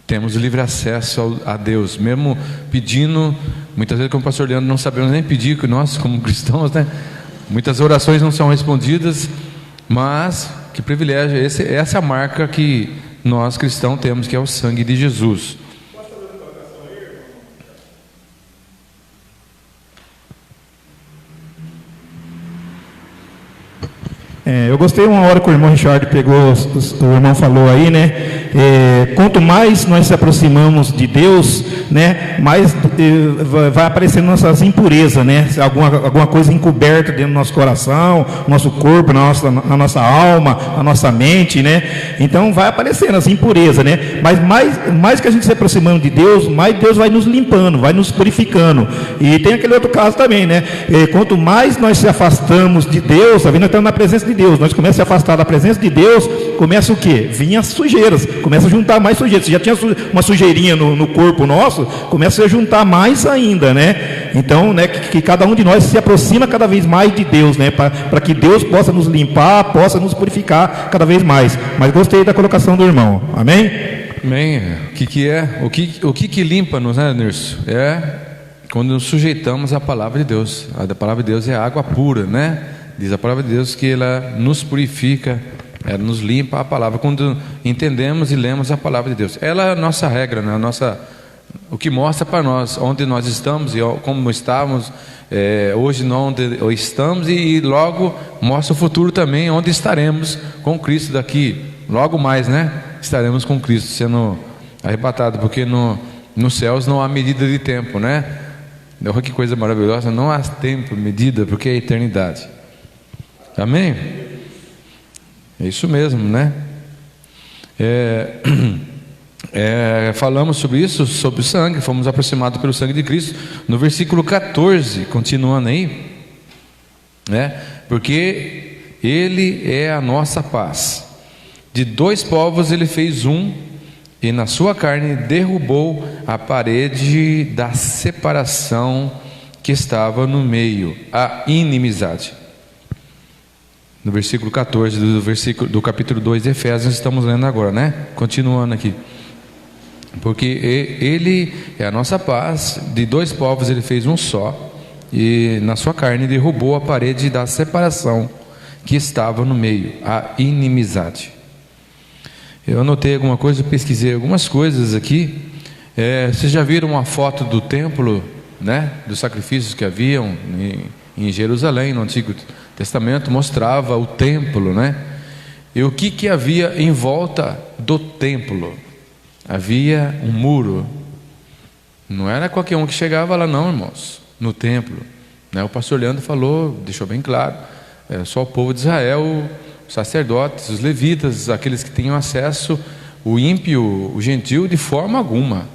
temos livre acesso a Deus, mesmo pedindo. Muitas vezes, como o pastor Leandro, não sabemos nem pedir, que nós, como cristãos, né? Muitas orações não são respondidas, mas que privilégio, essa é a marca que nós cristãos temos, que é o sangue de Jesus. Eu gostei uma hora que o irmão Richard pegou, o irmão falou aí, né? Quanto mais nós se aproximamos de Deus, né? Mais vai aparecendo nossas impurezas, né? Alguma coisa encoberta dentro do nosso coração, nosso corpo, na nossa alma, na nossa mente, né? Então vai aparecendo as impurezas, né? Mas mais que a gente se aproximando de Deus, mais Deus vai nos limpando, vai nos purificando. E tem aquele outro caso também, né? Quanto mais nós se afastamos de Deus, tá vendo? Nós estamos na presença de Deus, nós começamos a se afastar da presença de Deus, começa o quê? Vêm as sujeiras, começa a juntar mais sujeiras. Se já tinha uma sujeirinha no corpo nosso, começa a juntar mais ainda, né? Então, né, que cada um de nós se aproxima cada vez mais de Deus, né? Para que Deus possa nos limpar, possa nos purificar cada vez mais. Mas gostei da colocação do irmão, amém? Amém. O que limpa-nos, né, Nirso? Quando nos sujeitamos à palavra de Deus. A palavra de Deus é água pura, né? Diz a palavra de Deus que ela nos purifica, ela nos limpa a palavra. Quando entendemos e lemos a palavra de Deus, ela é a nossa regra, né? O que mostra para nós onde nós estamos e como estávamos hoje, onde estamos, e logo mostra o futuro também, onde estaremos com Cristo daqui. Logo mais, né? Estaremos com Cristo sendo arrebatado, porque nos céus não há medida de tempo, né? Olha que coisa maravilhosa, não há tempo, medida, porque é a eternidade. Amém? É isso mesmo, né? Falamos sobre isso, sobre o sangue, fomos aproximados pelo sangue de Cristo. No versículo 14, continuando aí, né? Porque Ele é a nossa paz. De dois povos Ele fez um, e na sua carne derrubou a parede da separação que estava no meio, a inimizade. No versículo 14 do capítulo 2 de Efésios, estamos lendo agora, né? Continuando aqui. Porque Ele é a nossa paz, de dois povos Ele fez um só, e na sua carne derrubou a parede da separação que estava no meio, a inimizade. Eu anotei alguma coisa, pesquisei algumas coisas aqui. Vocês já viram uma foto do templo, né? Dos sacrifícios que haviam em Jerusalém, no Antigo Testamento, mostrava o templo, né? E o que havia em volta do templo? Havia um muro. Não era qualquer um que chegava lá, não, irmãos, no templo, né? O pastor Leandro falou, deixou bem claro, só o povo de Israel, os sacerdotes, os levitas, aqueles que tinham acesso. O ímpio, o gentil, de forma alguma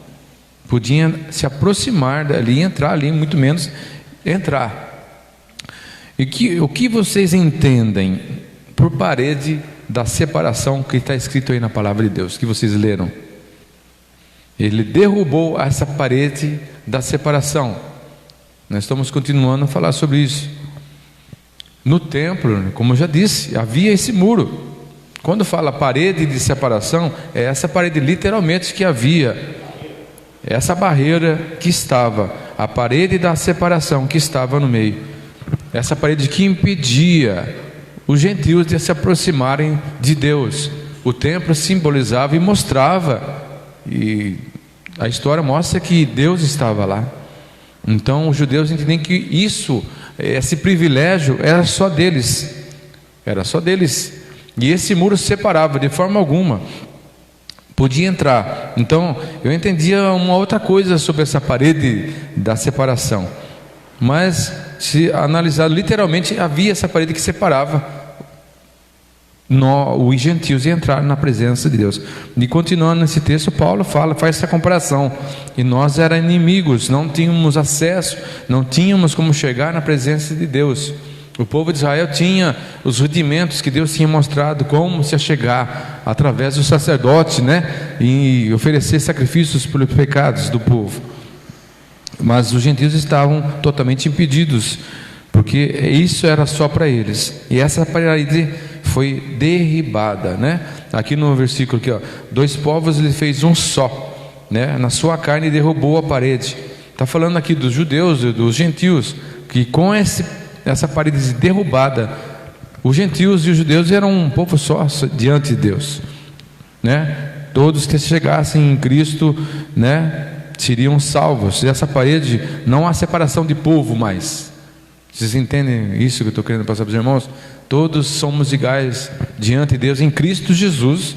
podia se aproximar dali, entrar ali, muito menos entrar. E o que vocês entendem por parede da separação que está escrito aí na palavra de Deus, que vocês leram? Ele derrubou essa parede da separação. Nós estamos continuando a falar sobre isso. No templo, como eu já disse, havia esse muro. Quando fala parede de separação, é essa parede literalmente que havia, essa barreira que estava, a parede da separação que estava no meio. Essa parede que impedia os gentios de se aproximarem de Deus. O templo simbolizava e mostrava, e a história mostra que Deus estava lá. Então os judeus entendiam que isso, esse privilégio era só deles. Era só deles. E esse muro separava, de forma alguma podia entrar. Então eu entendia uma outra coisa sobre essa parede da separação. Mas se analisar literalmente, havia essa parede que separava os gentios e entrar na presença de Deus. E continuando nesse texto, Paulo faz essa comparação. E nós éramos inimigos, não tínhamos acesso, não tínhamos como chegar na presença de Deus. O povo de Israel tinha os rudimentos que Deus tinha mostrado como se achegar através do sacerdote, né? E oferecer sacrifícios pelos pecados do povo. Mas os gentios estavam totalmente impedidos, porque isso era só para eles. E essa parede foi derribada, né? Aqui no versículo aqui, ó, 2 povos ele fez um só, né? Na sua carne derrubou a parede. Está falando aqui dos judeus e dos gentios, que com essa parede derrubada, os gentios e os judeus eram um povo só diante de Deus, né? Todos que chegassem em Cristo, né, seriam salvos. E essa parede, não há separação de povo mais. Vocês entendem isso que eu estou querendo passar para os irmãos? Todos somos iguais diante de Deus em Cristo Jesus.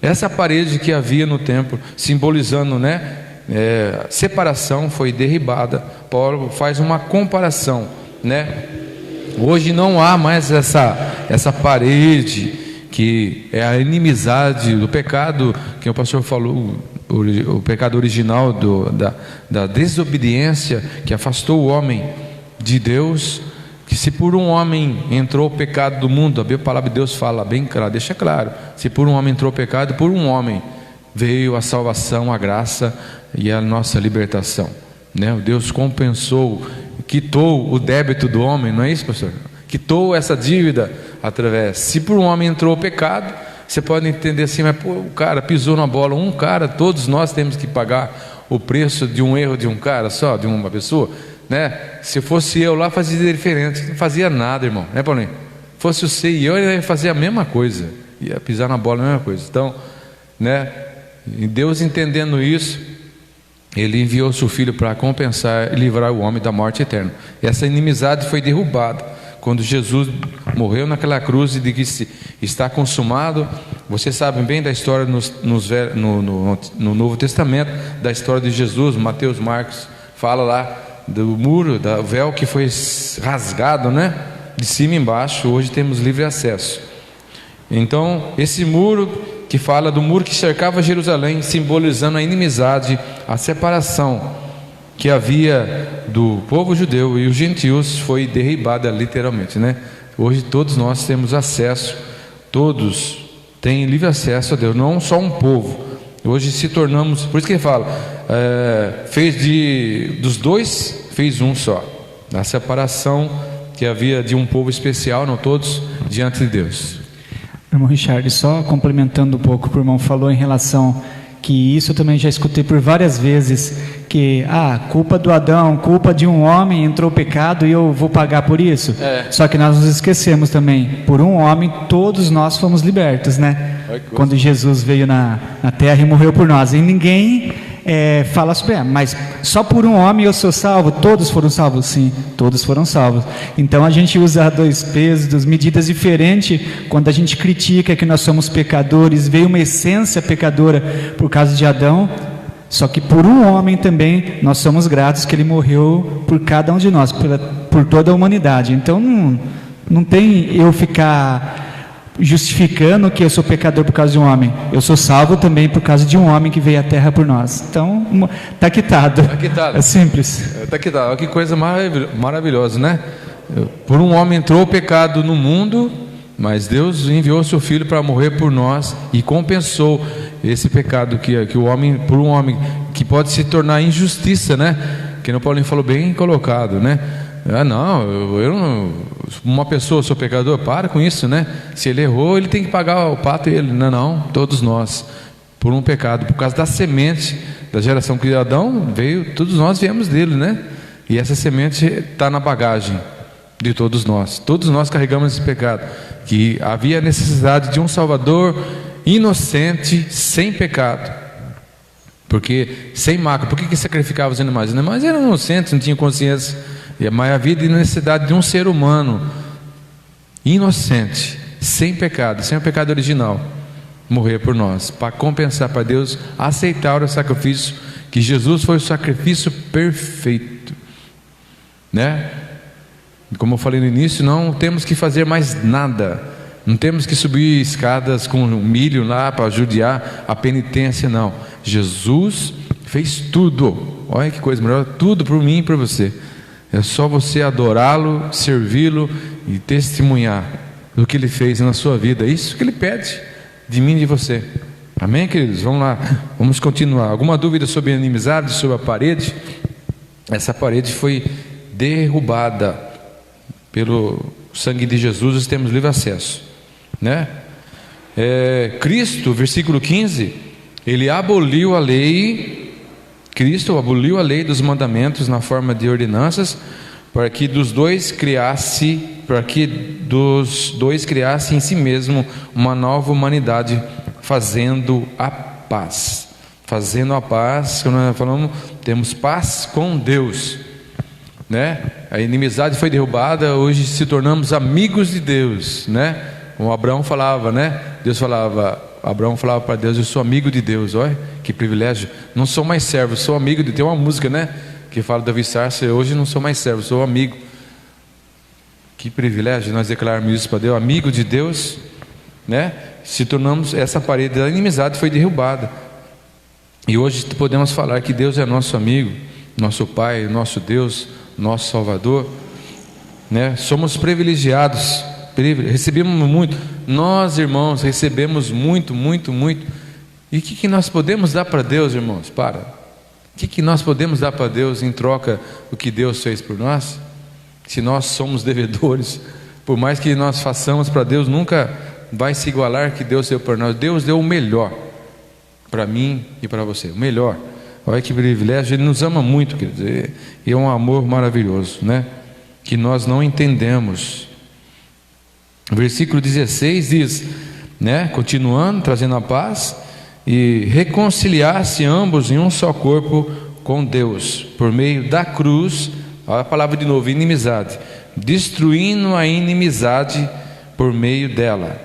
Essa parede que havia no templo, simbolizando, né, separação, foi derribada. Paulo faz uma comparação, né? Hoje não há mais essa parede que é a inimizade do pecado que o pastor falou, o pecado original da desobediência que afastou o homem de Deus. Que se por um homem entrou o pecado do mundo, a palavra de Deus fala bem claro, deixa claro, se por um homem entrou o pecado, por um homem veio a salvação, a graça e a nossa libertação, né? O Deus compensou, quitou o débito do homem, não é isso, pastor? Quitou essa dívida através. Se por um homem entrou o pecado, você pode entender assim, mas pô, o cara pisou na bola, um cara, todos nós temos que pagar o preço de um erro de um cara só, de uma pessoa, né? Se fosse eu lá, fazia diferente, não fazia nada, irmão, né, Paulinho? Fosse você e eu ia fazer a mesma coisa, ia pisar na bola, a mesma coisa. Então, né, e Deus entendendo isso, Ele enviou seu Filho para compensar e livrar o homem da morte eterna. Essa inimizade foi derrubada quando Jesus morreu naquela cruz e disse: está consumado. Vocês sabem bem da história no Novo Testamento, da história de Jesus. Mateus, Marcos fala lá do muro, do véu que foi rasgado, né, de cima e embaixo. Hoje temos livre acesso. Então esse muro que fala do muro que cercava Jerusalém, simbolizando a inimizade, a separação que havia do povo judeu e os gentios, foi derribada literalmente, né? Hoje todos nós temos acesso, todos têm livre acesso a Deus, não só um povo. Hoje se tornamos, por isso que ele fala, dos dois, fez um só. A separação que havia de um povo especial, não todos, diante de Deus. Irmão Richard, só complementando um pouco o que o irmão falou em relação, que isso eu também já escutei por várias vezes, que culpa do Adão, culpa de um homem, entrou o pecado e eu vou pagar por isso. Só que nós nos esquecemos também, por um homem todos nós fomos libertos, né? Quando Jesus veio na terra e morreu por nós, e ninguém fala sobre, mas só por um homem eu sou salvo. Todos foram salvos? Sim, todos foram salvos. Então a gente usa 2 pesos, medidas diferentes quando a gente critica que nós somos pecadores. Veio uma essência pecadora por causa de Adão, só que por um homem também nós somos gratos que ele morreu por cada um de nós, por toda a humanidade. Então não tem eu ficar justificando que eu sou pecador por causa de um homem. Eu sou salvo também por causa de um homem que veio à terra por nós. Então, está quitado. É simples. Está quitado. Olha que coisa maravilhosa, né? Por um homem entrou o pecado no mundo, mas Deus enviou seu Filho para morrer por nós e compensou esse pecado que o homem, por um homem, que pode se tornar injustiça, né? Que o Paulinho falou bem colocado, né? Eu não, uma pessoa, sou pecador, para com isso, né? Se ele errou, ele tem que pagar o pato ele. Não, todos nós, por um pecado, por causa da semente da geração que Adão veio, todos nós viemos dele, né? E essa semente está na bagagem de todos nós. Todos nós carregamos esse pecado, que havia necessidade de um Salvador inocente, sem pecado, porque sem mácula. Por que sacrificava os animais? Os animais eram inocentes, não tinham consciência, mas havia necessidade de um ser humano inocente, sem pecado, sem o pecado original, morrer por nós, para compensar, para Deus aceitar o sacrifício, que Jesus foi o sacrifício perfeito, né? Como eu falei no início, não temos que fazer mais nada, não temos que subir escadas com milho lá para judiar a penitência, não. Jesus fez tudo, olha que coisa melhor, tudo por mim e por você. É só você adorá-lo, servi-lo e testemunhar do que ele fez na sua vida. É isso que ele pede de mim e de você. Amém, queridos? Vamos lá, vamos continuar. Alguma dúvida sobre a inimizade, sobre a parede? Essa parede foi derrubada pelo sangue de Jesus, nós temos livre acesso, né? Cristo, versículo 15, ele aboliu a lei. Cristo aboliu a lei dos mandamentos na forma de ordenanças, para que dos dois criasse em si mesmo uma nova humanidade, fazendo a paz. Fazendo a paz, quando nós falamos, temos paz com Deus, né? A inimizade foi derrubada, hoje se tornamos amigos de Deus, né? Como Abraão falava, né? Abraão falava para Deus: eu sou amigo de Deus. Olha que privilégio, não sou mais servo, sou amigo de Deus. Tem uma música, né, que fala Davi Sarce: hoje não sou mais servo, sou amigo. Que privilégio nós declararmos isso para Deus, amigo de Deus, né? Se tornamos, essa parede da inimizade foi derrubada, e hoje podemos falar que Deus é nosso amigo, nosso Pai, nosso Deus, nosso Salvador, né? Somos privilegiados, recebemos muito. Nós, irmãos, recebemos muito, muito, muito. E o que nós podemos dar para Deus, irmãos? O que nós podemos dar para Deus em troca do que Deus fez por nós? Se nós somos devedores, por mais que nós façamos para Deus, nunca vai se igualar que Deus deu por nós. Deus deu o melhor para mim e para você, o melhor. Olha que privilégio, Ele nos ama muito, queridos, e é um amor maravilhoso, né? Que nós não entendemos. Versículo 16 diz, né? Continuando, trazendo a paz, e reconciliar-se ambos em um só corpo com Deus, por meio da cruz. Olha a palavra de novo, inimizade, destruindo a inimizade por meio dela.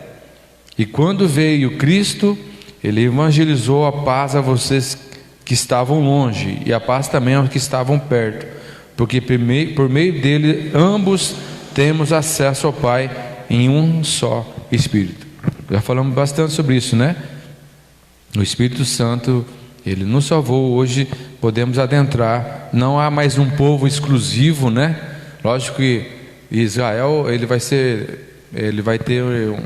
E quando veio Cristo, Ele evangelizou a paz a vocês que estavam longe, e a paz também aos que estavam perto, porque por meio dele ambos temos acesso ao Pai em um só Espírito. Já falamos bastante sobre isso, né? O Espírito Santo, Ele nos salvou. Hoje podemos adentrar, não há mais um povo exclusivo, né? Lógico que Israel, ele vai ter um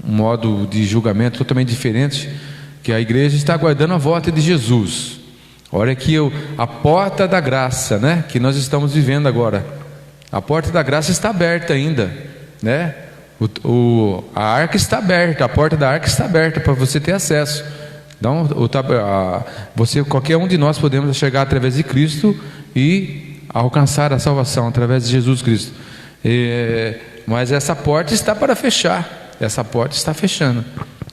modo de julgamento totalmente diferente, que a igreja está aguardando a volta de Jesus. Olha aqui a porta da graça, né? Que nós estamos vivendo agora. A porta da graça está aberta ainda, né? A arca está aberta, a porta da arca está aberta para você ter acesso. Então, qualquer um de nós podemos chegar através de Cristo e alcançar a salvação através de Jesus Cristo. Mas essa porta está para fechar. Essa porta está fechando.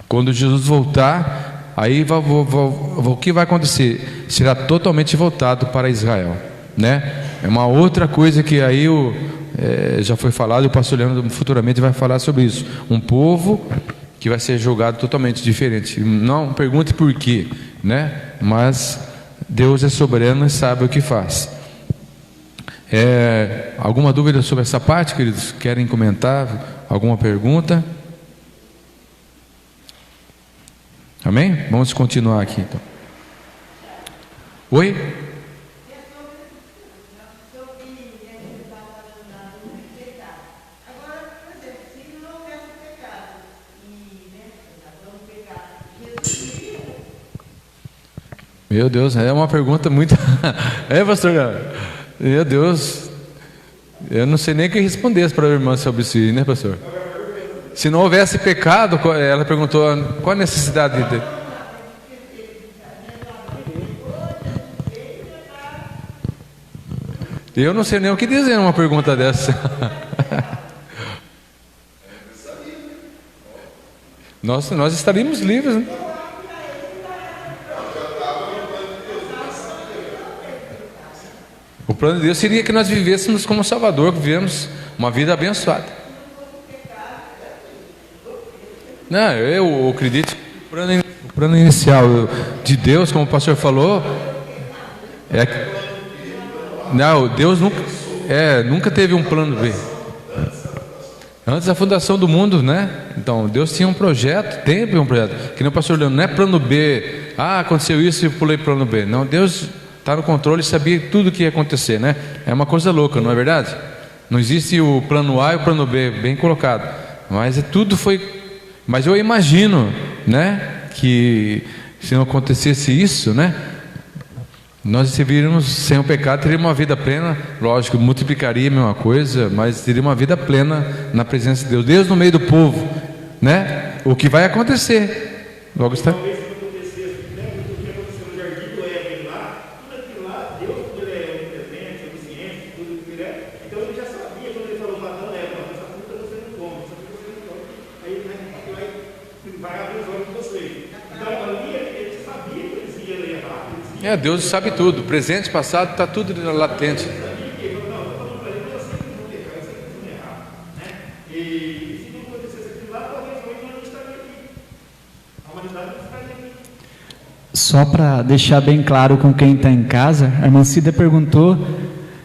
Quando Jesus voltar, aí o que vai acontecer? Será totalmente voltado para Israel, né? É uma outra coisa que aí já foi falado, e o pastor Leandro futuramente vai falar sobre isso. Um povo que vai ser julgado totalmente diferente. Não pergunte por quê, né? Mas Deus é soberano e sabe o que faz. Alguma dúvida sobre essa parte, queridos? Querem comentar? Alguma pergunta? Amém? Vamos continuar aqui então. Oi? Meu Deus, é uma pergunta muito... pastor, meu Deus, eu não sei nem o que responder para a irmã sobre isso, né, pastor? Se não houvesse pecado, ela perguntou, qual a necessidade de... Eu não sei nem o que dizer numa pergunta dessa. Nós estaríamos livres, né? O plano de Deus seria que nós vivêssemos como Salvador, que vivemos uma vida abençoada. Não, eu acredito que o plano inicial de Deus, como o pastor falou, é que não, Deus nunca teve um plano B. Antes da fundação do mundo, né? Então, Deus tinha um projeto, teve um projeto. Que nem o pastor Leandro, não é plano B. Ah, aconteceu isso e pulei plano B. Não, Deus está no controle e sabia tudo o que ia acontecer, né? É uma coisa louca, não é verdade? Não existe o plano A e o plano B, bem colocado. Mas tudo foi... Mas eu imagino, né? Que se não acontecesse isso, né? Nós se viríamos sem o pecado, teríamos uma vida plena. Lógico, multiplicaria a mesma coisa, mas teríamos uma vida plena na presença de Deus. Deus no meio do povo, né? O que vai acontecer? Logo está. Deus sabe tudo, presente, passado, está tudo latente. Só para deixar bem claro com quem está em casa, a irmã Cida perguntou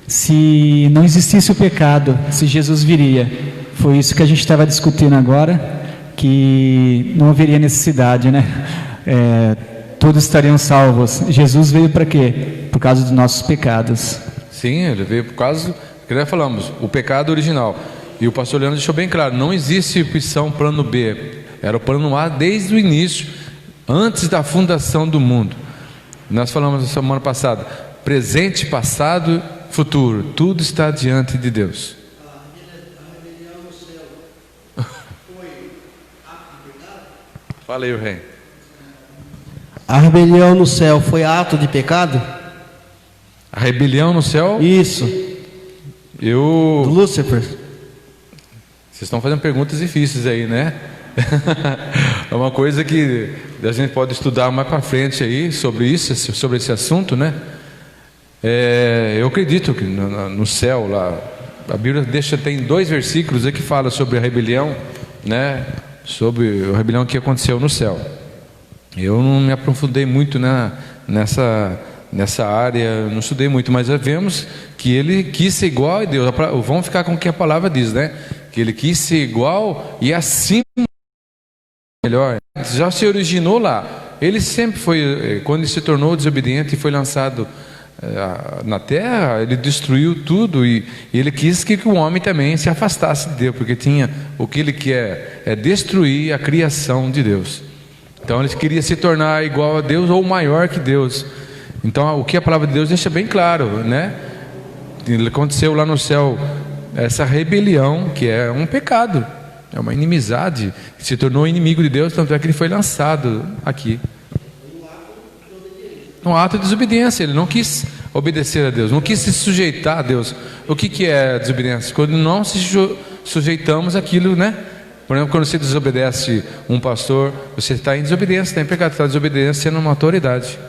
se não existisse o pecado, se Jesus viria. Foi isso que a gente estava discutindo agora, que não haveria necessidade, né? Todos estariam salvos. Jesus veio para quê? Por causa dos nossos pecados. Sim, ele veio por causa, que nós falamos, o pecado original. E o pastor Leandro deixou bem claro, não existe opção plano B. Era o plano A desde o início, antes da fundação do mundo. Nós falamos na semana passada, presente, passado, futuro, tudo está diante de Deus. A rebelião no céu foi ato de pecado? Fala aí, o rei. A rebelião no céu foi ato de pecado? A rebelião no céu? Isso. Do Lúcifer. Vocês estão fazendo perguntas difíceis aí, né? É uma coisa que a gente pode estudar mais para frente aí sobre isso, sobre esse assunto, né? Eu acredito que no céu lá, a Bíblia tem 2 versículos aí que fala sobre a rebelião, né? Sobre a rebelião que aconteceu no céu. Eu não me aprofundei muito nessa área, não estudei muito, mas vemos que ele quis ser igual a Deus. Vamos ficar com o que a palavra diz, né? Que ele quis ser igual e assim melhor. Já se originou lá. Ele sempre foi, quando ele se tornou desobediente e foi lançado na terra, ele destruiu tudo e ele quis que o homem também se afastasse de Deus, porque o que ele quer é destruir a criação de Deus. Então ele queria se tornar igual a Deus ou maior que Deus. Então o que a palavra de Deus deixa bem claro, né? Aconteceu lá no céu essa rebelião, que é um pecado, é uma inimizade, que se tornou inimigo de Deus, tanto é que ele foi lançado aqui. Um ato de desobediência, ele não quis obedecer a Deus, não quis se sujeitar a Deus. O que é desobediência? Quando não se sujeitamos àquilo, né? Por exemplo, quando você desobedece um pastor, você está em desobediência, está em pecado, está desobedecendo uma autoridade.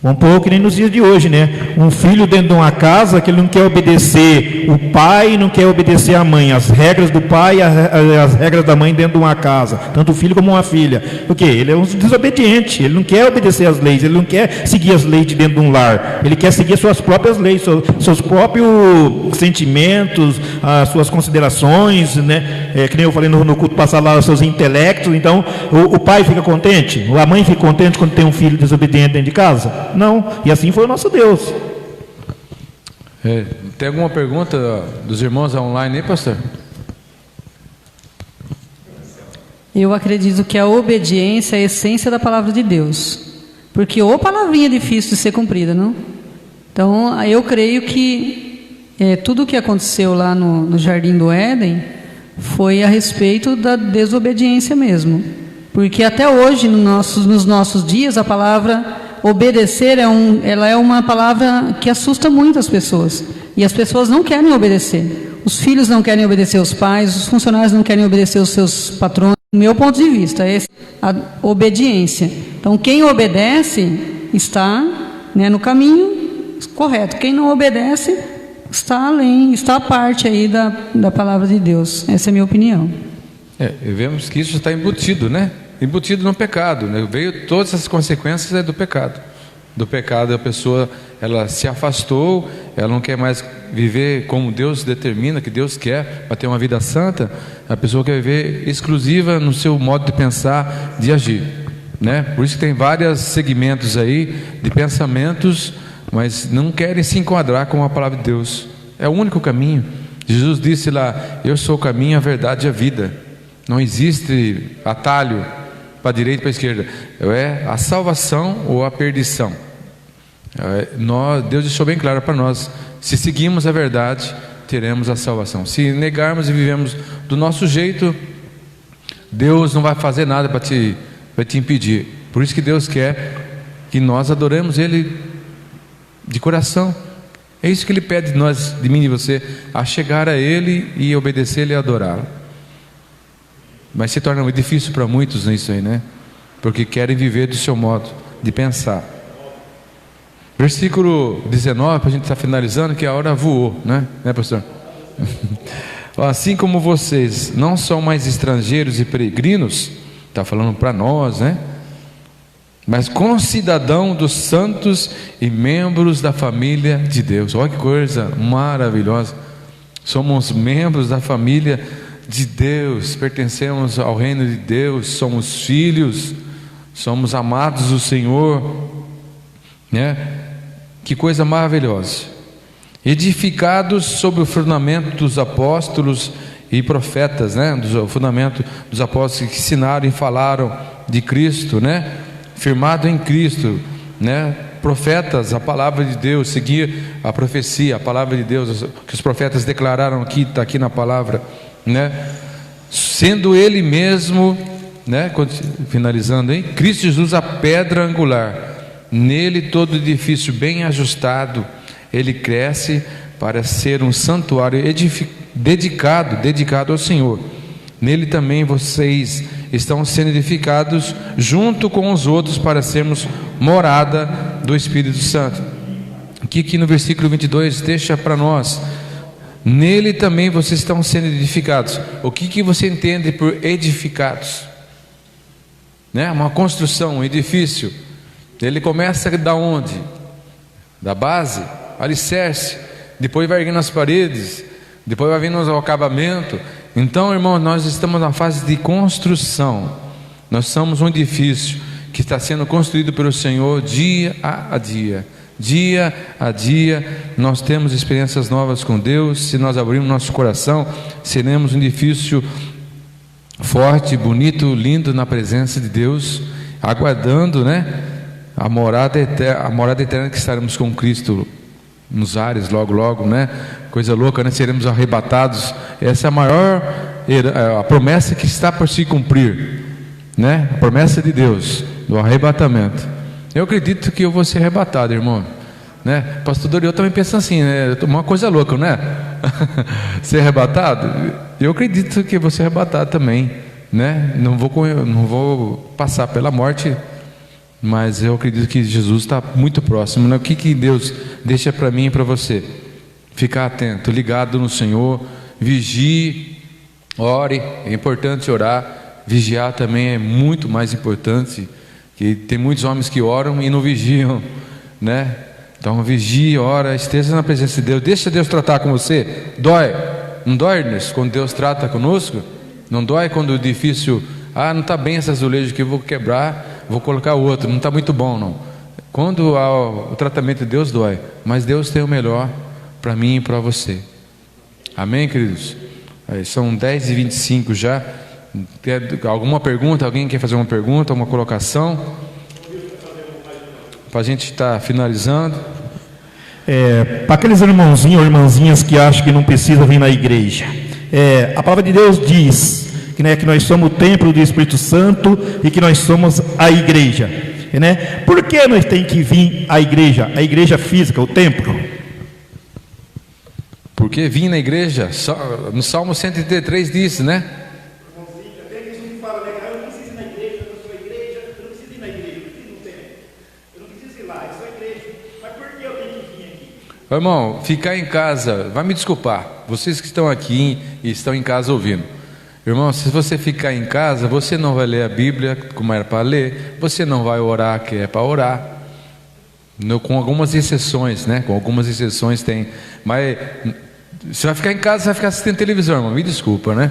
Um pouco que nem nos dias de hoje, né? Um filho dentro de uma casa que ele não quer obedecer o pai, não quer obedecer a mãe, as regras do pai e as regras da mãe dentro de uma casa, tanto o filho como uma filha. Por quê? Ele é um desobediente, ele não quer obedecer às leis, ele não quer seguir as leis de dentro de um lar, ele quer seguir suas próprias leis, seus próprios sentimentos, as suas considerações, né? Que nem eu falei no culto passado lá, os seus intelectos. Então, o pai fica contente, a mãe fica contente quando tem um filho desobediente dentro de casa? Não, e assim foi o nosso Deus. Tem alguma pergunta dos irmãos online aí, pastor? Eu acredito que a obediência é a essência da palavra de Deus, porque ou palavrinha difícil de ser cumprida, não? Então eu creio que tudo o que aconteceu lá no Jardim do Éden foi a respeito da desobediência mesmo, porque até hoje nos nossos dias a palavra obedecer ela é uma palavra que assusta muito as pessoas. E as pessoas não querem obedecer. Os filhos não querem obedecer os pais, os funcionários não querem obedecer os seus patrões. Do meu ponto de vista, essa é a obediência. Então, quem obedece está, né, no caminho correto. Quem não obedece está além, está à parte aí da palavra de Deus. Essa é a minha opinião. Vemos que isso está embutido, né? Embutido no pecado, né? Veio todas as consequências do pecado. Do pecado, a pessoa, ela se afastou, ela não quer mais viver como Deus determina, que Deus quer, para ter uma vida santa. A pessoa quer viver exclusiva no seu modo de pensar, de agir, né? Por isso que tem vários segmentos aí de pensamentos, mas não querem se enquadrar com a palavra de Deus. É o único caminho. Jesus disse lá: eu sou o caminho, a verdade e a vida. Não existe atalho para a direita e para a esquerda. É a salvação ou a perdição. Deus deixou bem claro para nós: se seguimos a verdade, teremos a salvação. Se negarmos e vivemos do nosso jeito, Deus não vai fazer nada para te impedir. Por isso que Deus quer que nós adoremos Ele de coração. É isso que Ele pede de nós, de mim e de você, a chegar a Ele e obedecer-lhe e adorá-lo. Mas se torna muito difícil para muitos isso aí, né? Porque querem viver do seu modo de pensar. Versículo 19, para a gente estar finalizando, que a hora voou, né pastor? Assim como vocês não são mais estrangeiros e peregrinos, está falando para nós, né? Mas concidadão dos santos e membros da família de Deus. Olha que coisa maravilhosa. Somos membros da família de Deus, pertencemos ao reino de Deus, somos filhos, somos amados do Senhor, né? Que coisa maravilhosa. Edificados sobre o fundamento dos apóstolos e profetas, né? O fundamento dos apóstolos que ensinaram e falaram de Cristo, né? Firmado em Cristo, né? Profetas, a palavra de Deus, seguir a profecia, a palavra de Deus que os profetas declararam aqui, está aqui na palavra, né? Sendo Ele mesmo, né? Finalizando aí, Cristo Jesus a pedra angular, nele todo edifício bem ajustado, ele cresce para ser um santuário dedicado ao Senhor. Nele também vocês estão sendo edificados junto com os outros para sermos morada do Espírito Santo. Aqui no versículo 22 deixa para nós: nele também vocês estão sendo edificados. O que você entende por edificados? Né? Uma construção, um edifício, ele começa da onde? Da base, alicerce, depois vai erguendo as paredes, depois vai vindo o acabamento. Então, irmão, nós estamos na fase de construção. Nós somos um edifício que está sendo construído pelo Senhor dia a dia. Dia a dia nós temos experiências novas com Deus. Se nós abrirmos nosso coração, seremos um edifício forte, bonito, lindo na presença de Deus, aguardando, né, a morada eterna que estaremos com Cristo nos ares logo, né? Coisa louca, né? Seremos arrebatados. Essa é a maior a promessa que está por se cumprir, né? A promessa de Deus do arrebatamento. Eu acredito que eu vou ser arrebatado, irmão, né? Pastor Dorival também pensa assim, né? Uma coisa louca, né? Ser arrebatado. Eu acredito que eu vou ser arrebatado também, né? Não vou passar pela morte, mas eu acredito que Jesus está muito próximo, né? O que Deus deixa para mim e para você? Ficar atento, ligado no Senhor, vigie, ore. É importante orar. Vigiar também é muito mais importante, que tem muitos homens que oram e não vigiam, né? Então vigie, ora, esteja na presença de Deus. Deixa Deus tratar com você. Dói? Não dói quando Deus trata conosco? Não dói quando o edifício, não está bem esse azulejo que eu vou quebrar, vou colocar outro, não está muito bom não. Quando o tratamento de Deus dói, mas Deus tem o melhor para mim e para você. Amém, queridos? São 10h25 já. Tem alguma pergunta? Alguém quer fazer uma pergunta, uma colocação? Para a gente estar finalizando. Para aqueles irmãozinhos ou irmãzinhas que acham que não precisa vir na igreja, a palavra de Deus diz que nós somos o templo do Espírito Santo e que nós somos a igreja. né? Por que nós temos que vir à igreja? A igreja física, o templo? Porque vim na igreja, no Salmo 133 diz, né? Irmão, ficar em casa, vai me desculpar, vocês que estão aqui e estão em casa ouvindo. Irmão, se você ficar em casa, você não vai ler a Bíblia como era para ler, você não vai orar que é para orar. Com algumas exceções, né? Com algumas exceções tem. Mas você vai ficar em casa, você vai ficar assistindo televisão, irmão, me desculpa, né?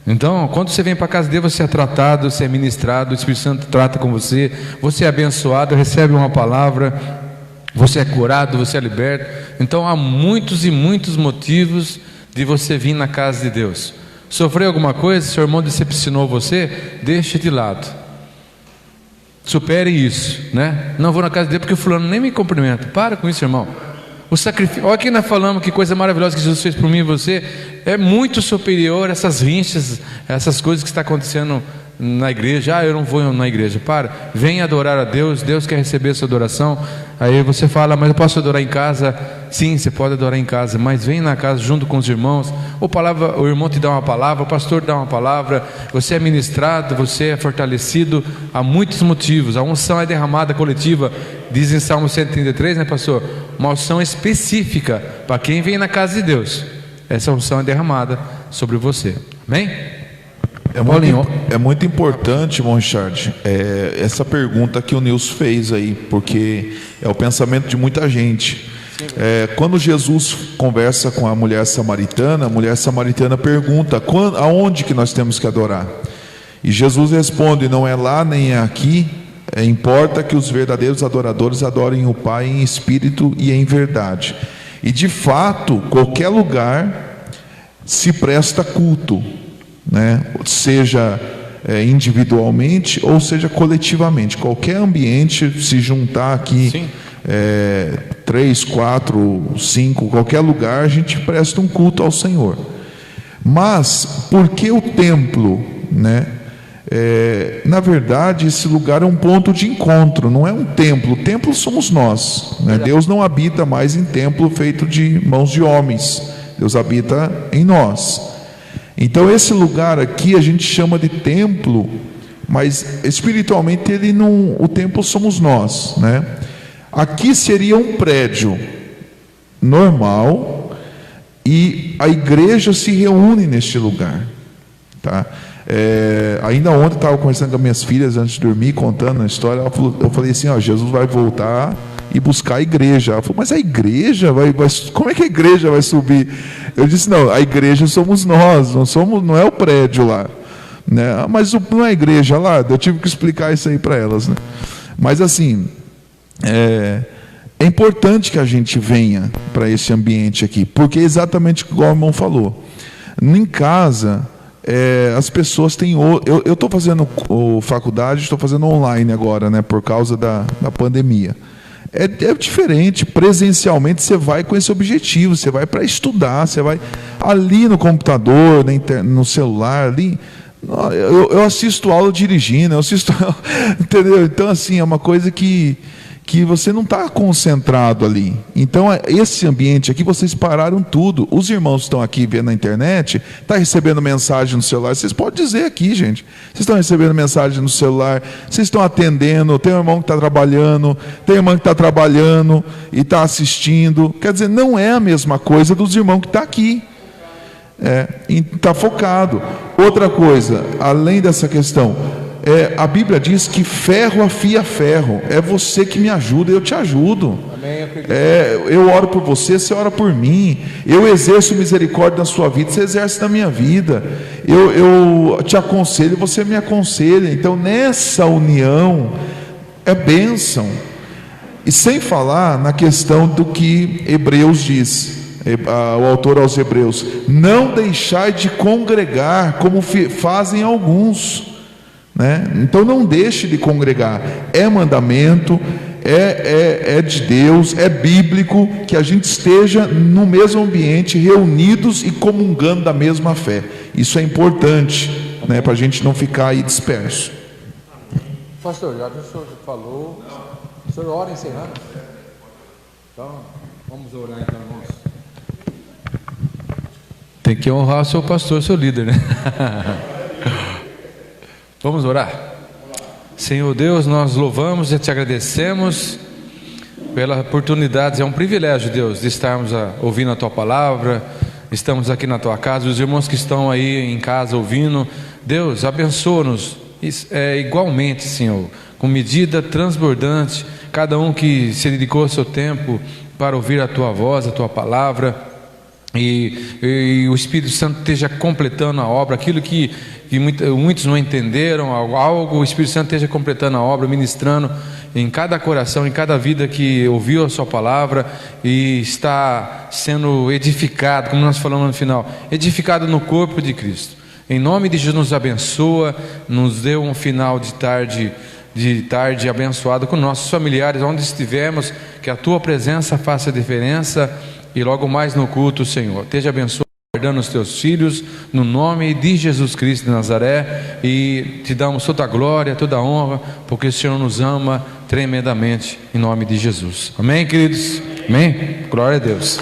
Então, quando você vem para a casa de Deus, você é tratado, você é ministrado, o Espírito Santo trata com você, você é abençoado, recebe uma palavra, você é curado, você é liberto. Então há muitos e muitos motivos de você vir na casa de Deus. Sofreu alguma coisa, seu irmão decepcionou você, deixa de lado, supere isso, né? Não vou na casa dele porque o fulano nem me cumprimenta. Para com isso, irmão. O sacrifício, olha que nós falamos, que coisa maravilhosa que Jesus fez por mim e você, é muito superior a essas rinchas, essas coisas que está acontecendo na igreja. Eu não vou na igreja. Para, vem adorar a Deus, Deus quer receber a sua adoração. Aí você fala, mas eu posso adorar em casa? Sim, você pode adorar em casa, mas vem na casa junto com os irmãos. O irmão te dá uma palavra, o pastor te dá uma palavra, você é ministrado, você é fortalecido. Há muitos motivos. A unção é derramada coletiva, diz em Salmo 133, né, pastor? Uma unção específica para quem vem na casa de Deus. Essa unção é derramada sobre você. Amém? É muito importante, irmão Richard, essa pergunta que o Nilson fez aí, porque é o pensamento de muita gente. Quando Jesus conversa com a mulher samaritana pergunta, aonde que nós temos que adorar? E Jesus responde, não é lá nem é aqui, importa que os verdadeiros adoradores adorem o Pai em espírito e em verdade. E de fato, qualquer lugar se presta culto, né? Seja individualmente ou seja coletivamente. Qualquer ambiente, se juntar aqui 3, 4, 5, qualquer lugar, a gente presta um culto ao Senhor. Mas por que o templo, né? Na verdade, esse lugar é um ponto de encontro, não é um templo. O templo somos nós, né? Deus não habita mais em templo feito de mãos de homens. Deus habita em nós. Então esse lugar aqui a gente chama de templo, mas espiritualmente o templo somos nós, né? Aqui seria um prédio normal e a igreja se reúne neste lugar, tá? Ainda ontem eu estava conversando com as minhas filhas antes de dormir, contando a história. Eu falei assim, Jesus vai voltar e buscar a igreja. Ela falou, mas a igreja como é que a igreja vai subir? Eu disse, não, a igreja somos nós, não é o prédio lá, né? Mas não é a igreja lá. Eu tive que explicar isso aí para elas, né? Mas assim, é importante que a gente venha para esse ambiente aqui, porque é exatamente igual o irmão falou. Em casa, as pessoas têm... Eu estou fazendo faculdade, estou fazendo online agora, né, por causa da pandemia. É diferente. Presencialmente você vai com esse objetivo, você vai para estudar, você vai ali no computador, no celular, ali. Eu assisto aula dirigindo, entendeu? Então assim, é uma coisa que você não está concentrado ali. Então esse ambiente aqui, vocês pararam tudo. Os irmãos que estão aqui vendo na internet, estão recebendo mensagem no celular. Vocês podem dizer aqui, gente, vocês estão recebendo mensagem no celular, vocês estão atendendo, tem um irmão que está trabalhando, tem irmã que está trabalhando e está assistindo. Quer dizer, não é a mesma coisa dos irmãos que estão aqui. Está focado. Outra coisa, além dessa questão, a Bíblia diz que ferro afia ferro. É você que me ajuda, eu te ajudo. Amém, eu oro por você, você ora por mim. Eu exerço misericórdia na sua vida, você exerce na minha vida. Eu te aconselho, você me aconselha. Então nessa união é bênção. E sem falar na questão do que Hebreus diz, o autor aos Hebreus: não deixai de congregar como fazem alguns, né? Então não deixe de congregar. É mandamento, é de Deus, é bíblico que a gente esteja no mesmo ambiente, reunidos e comungando da mesma fé. Isso é importante, né, para a gente não ficar aí disperso. Pastor, já que o senhor falou, o senhor ora encerrando? Então, vamos orar então, irmãos. Tem que honrar o seu pastor, seu líder, né? Vamos orar. Senhor Deus, nós louvamos e te agradecemos pela oportunidade, é um privilégio, Deus, de estarmos ouvindo a tua palavra. Estamos aqui na tua casa, os irmãos que estão aí em casa ouvindo, Deus, abençoa-nos igualmente, Senhor, com medida transbordante, cada um que se dedicou ao seu tempo para ouvir a tua voz, a tua palavra, e o Espírito Santo esteja completando a obra, aquilo que muitos não entenderam, o Espírito Santo esteja completando a obra, ministrando em cada coração, em cada vida que ouviu a sua palavra e está sendo edificado, como nós falamos no final, edificado no corpo de Cristo. Em nome de Jesus, nos abençoa, nos dê um final de tarde abençoado com nossos familiares, onde estivermos, que a tua presença faça diferença, e logo mais no culto, Senhor, esteja abençoado, guardando os teus filhos, no nome de Jesus Cristo de Nazaré, e te damos toda a glória, toda a honra, porque o Senhor nos ama tremendamente, em nome de Jesus. Amém, queridos? Amém? Glória a Deus.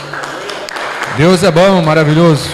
Deus é bom, maravilhoso.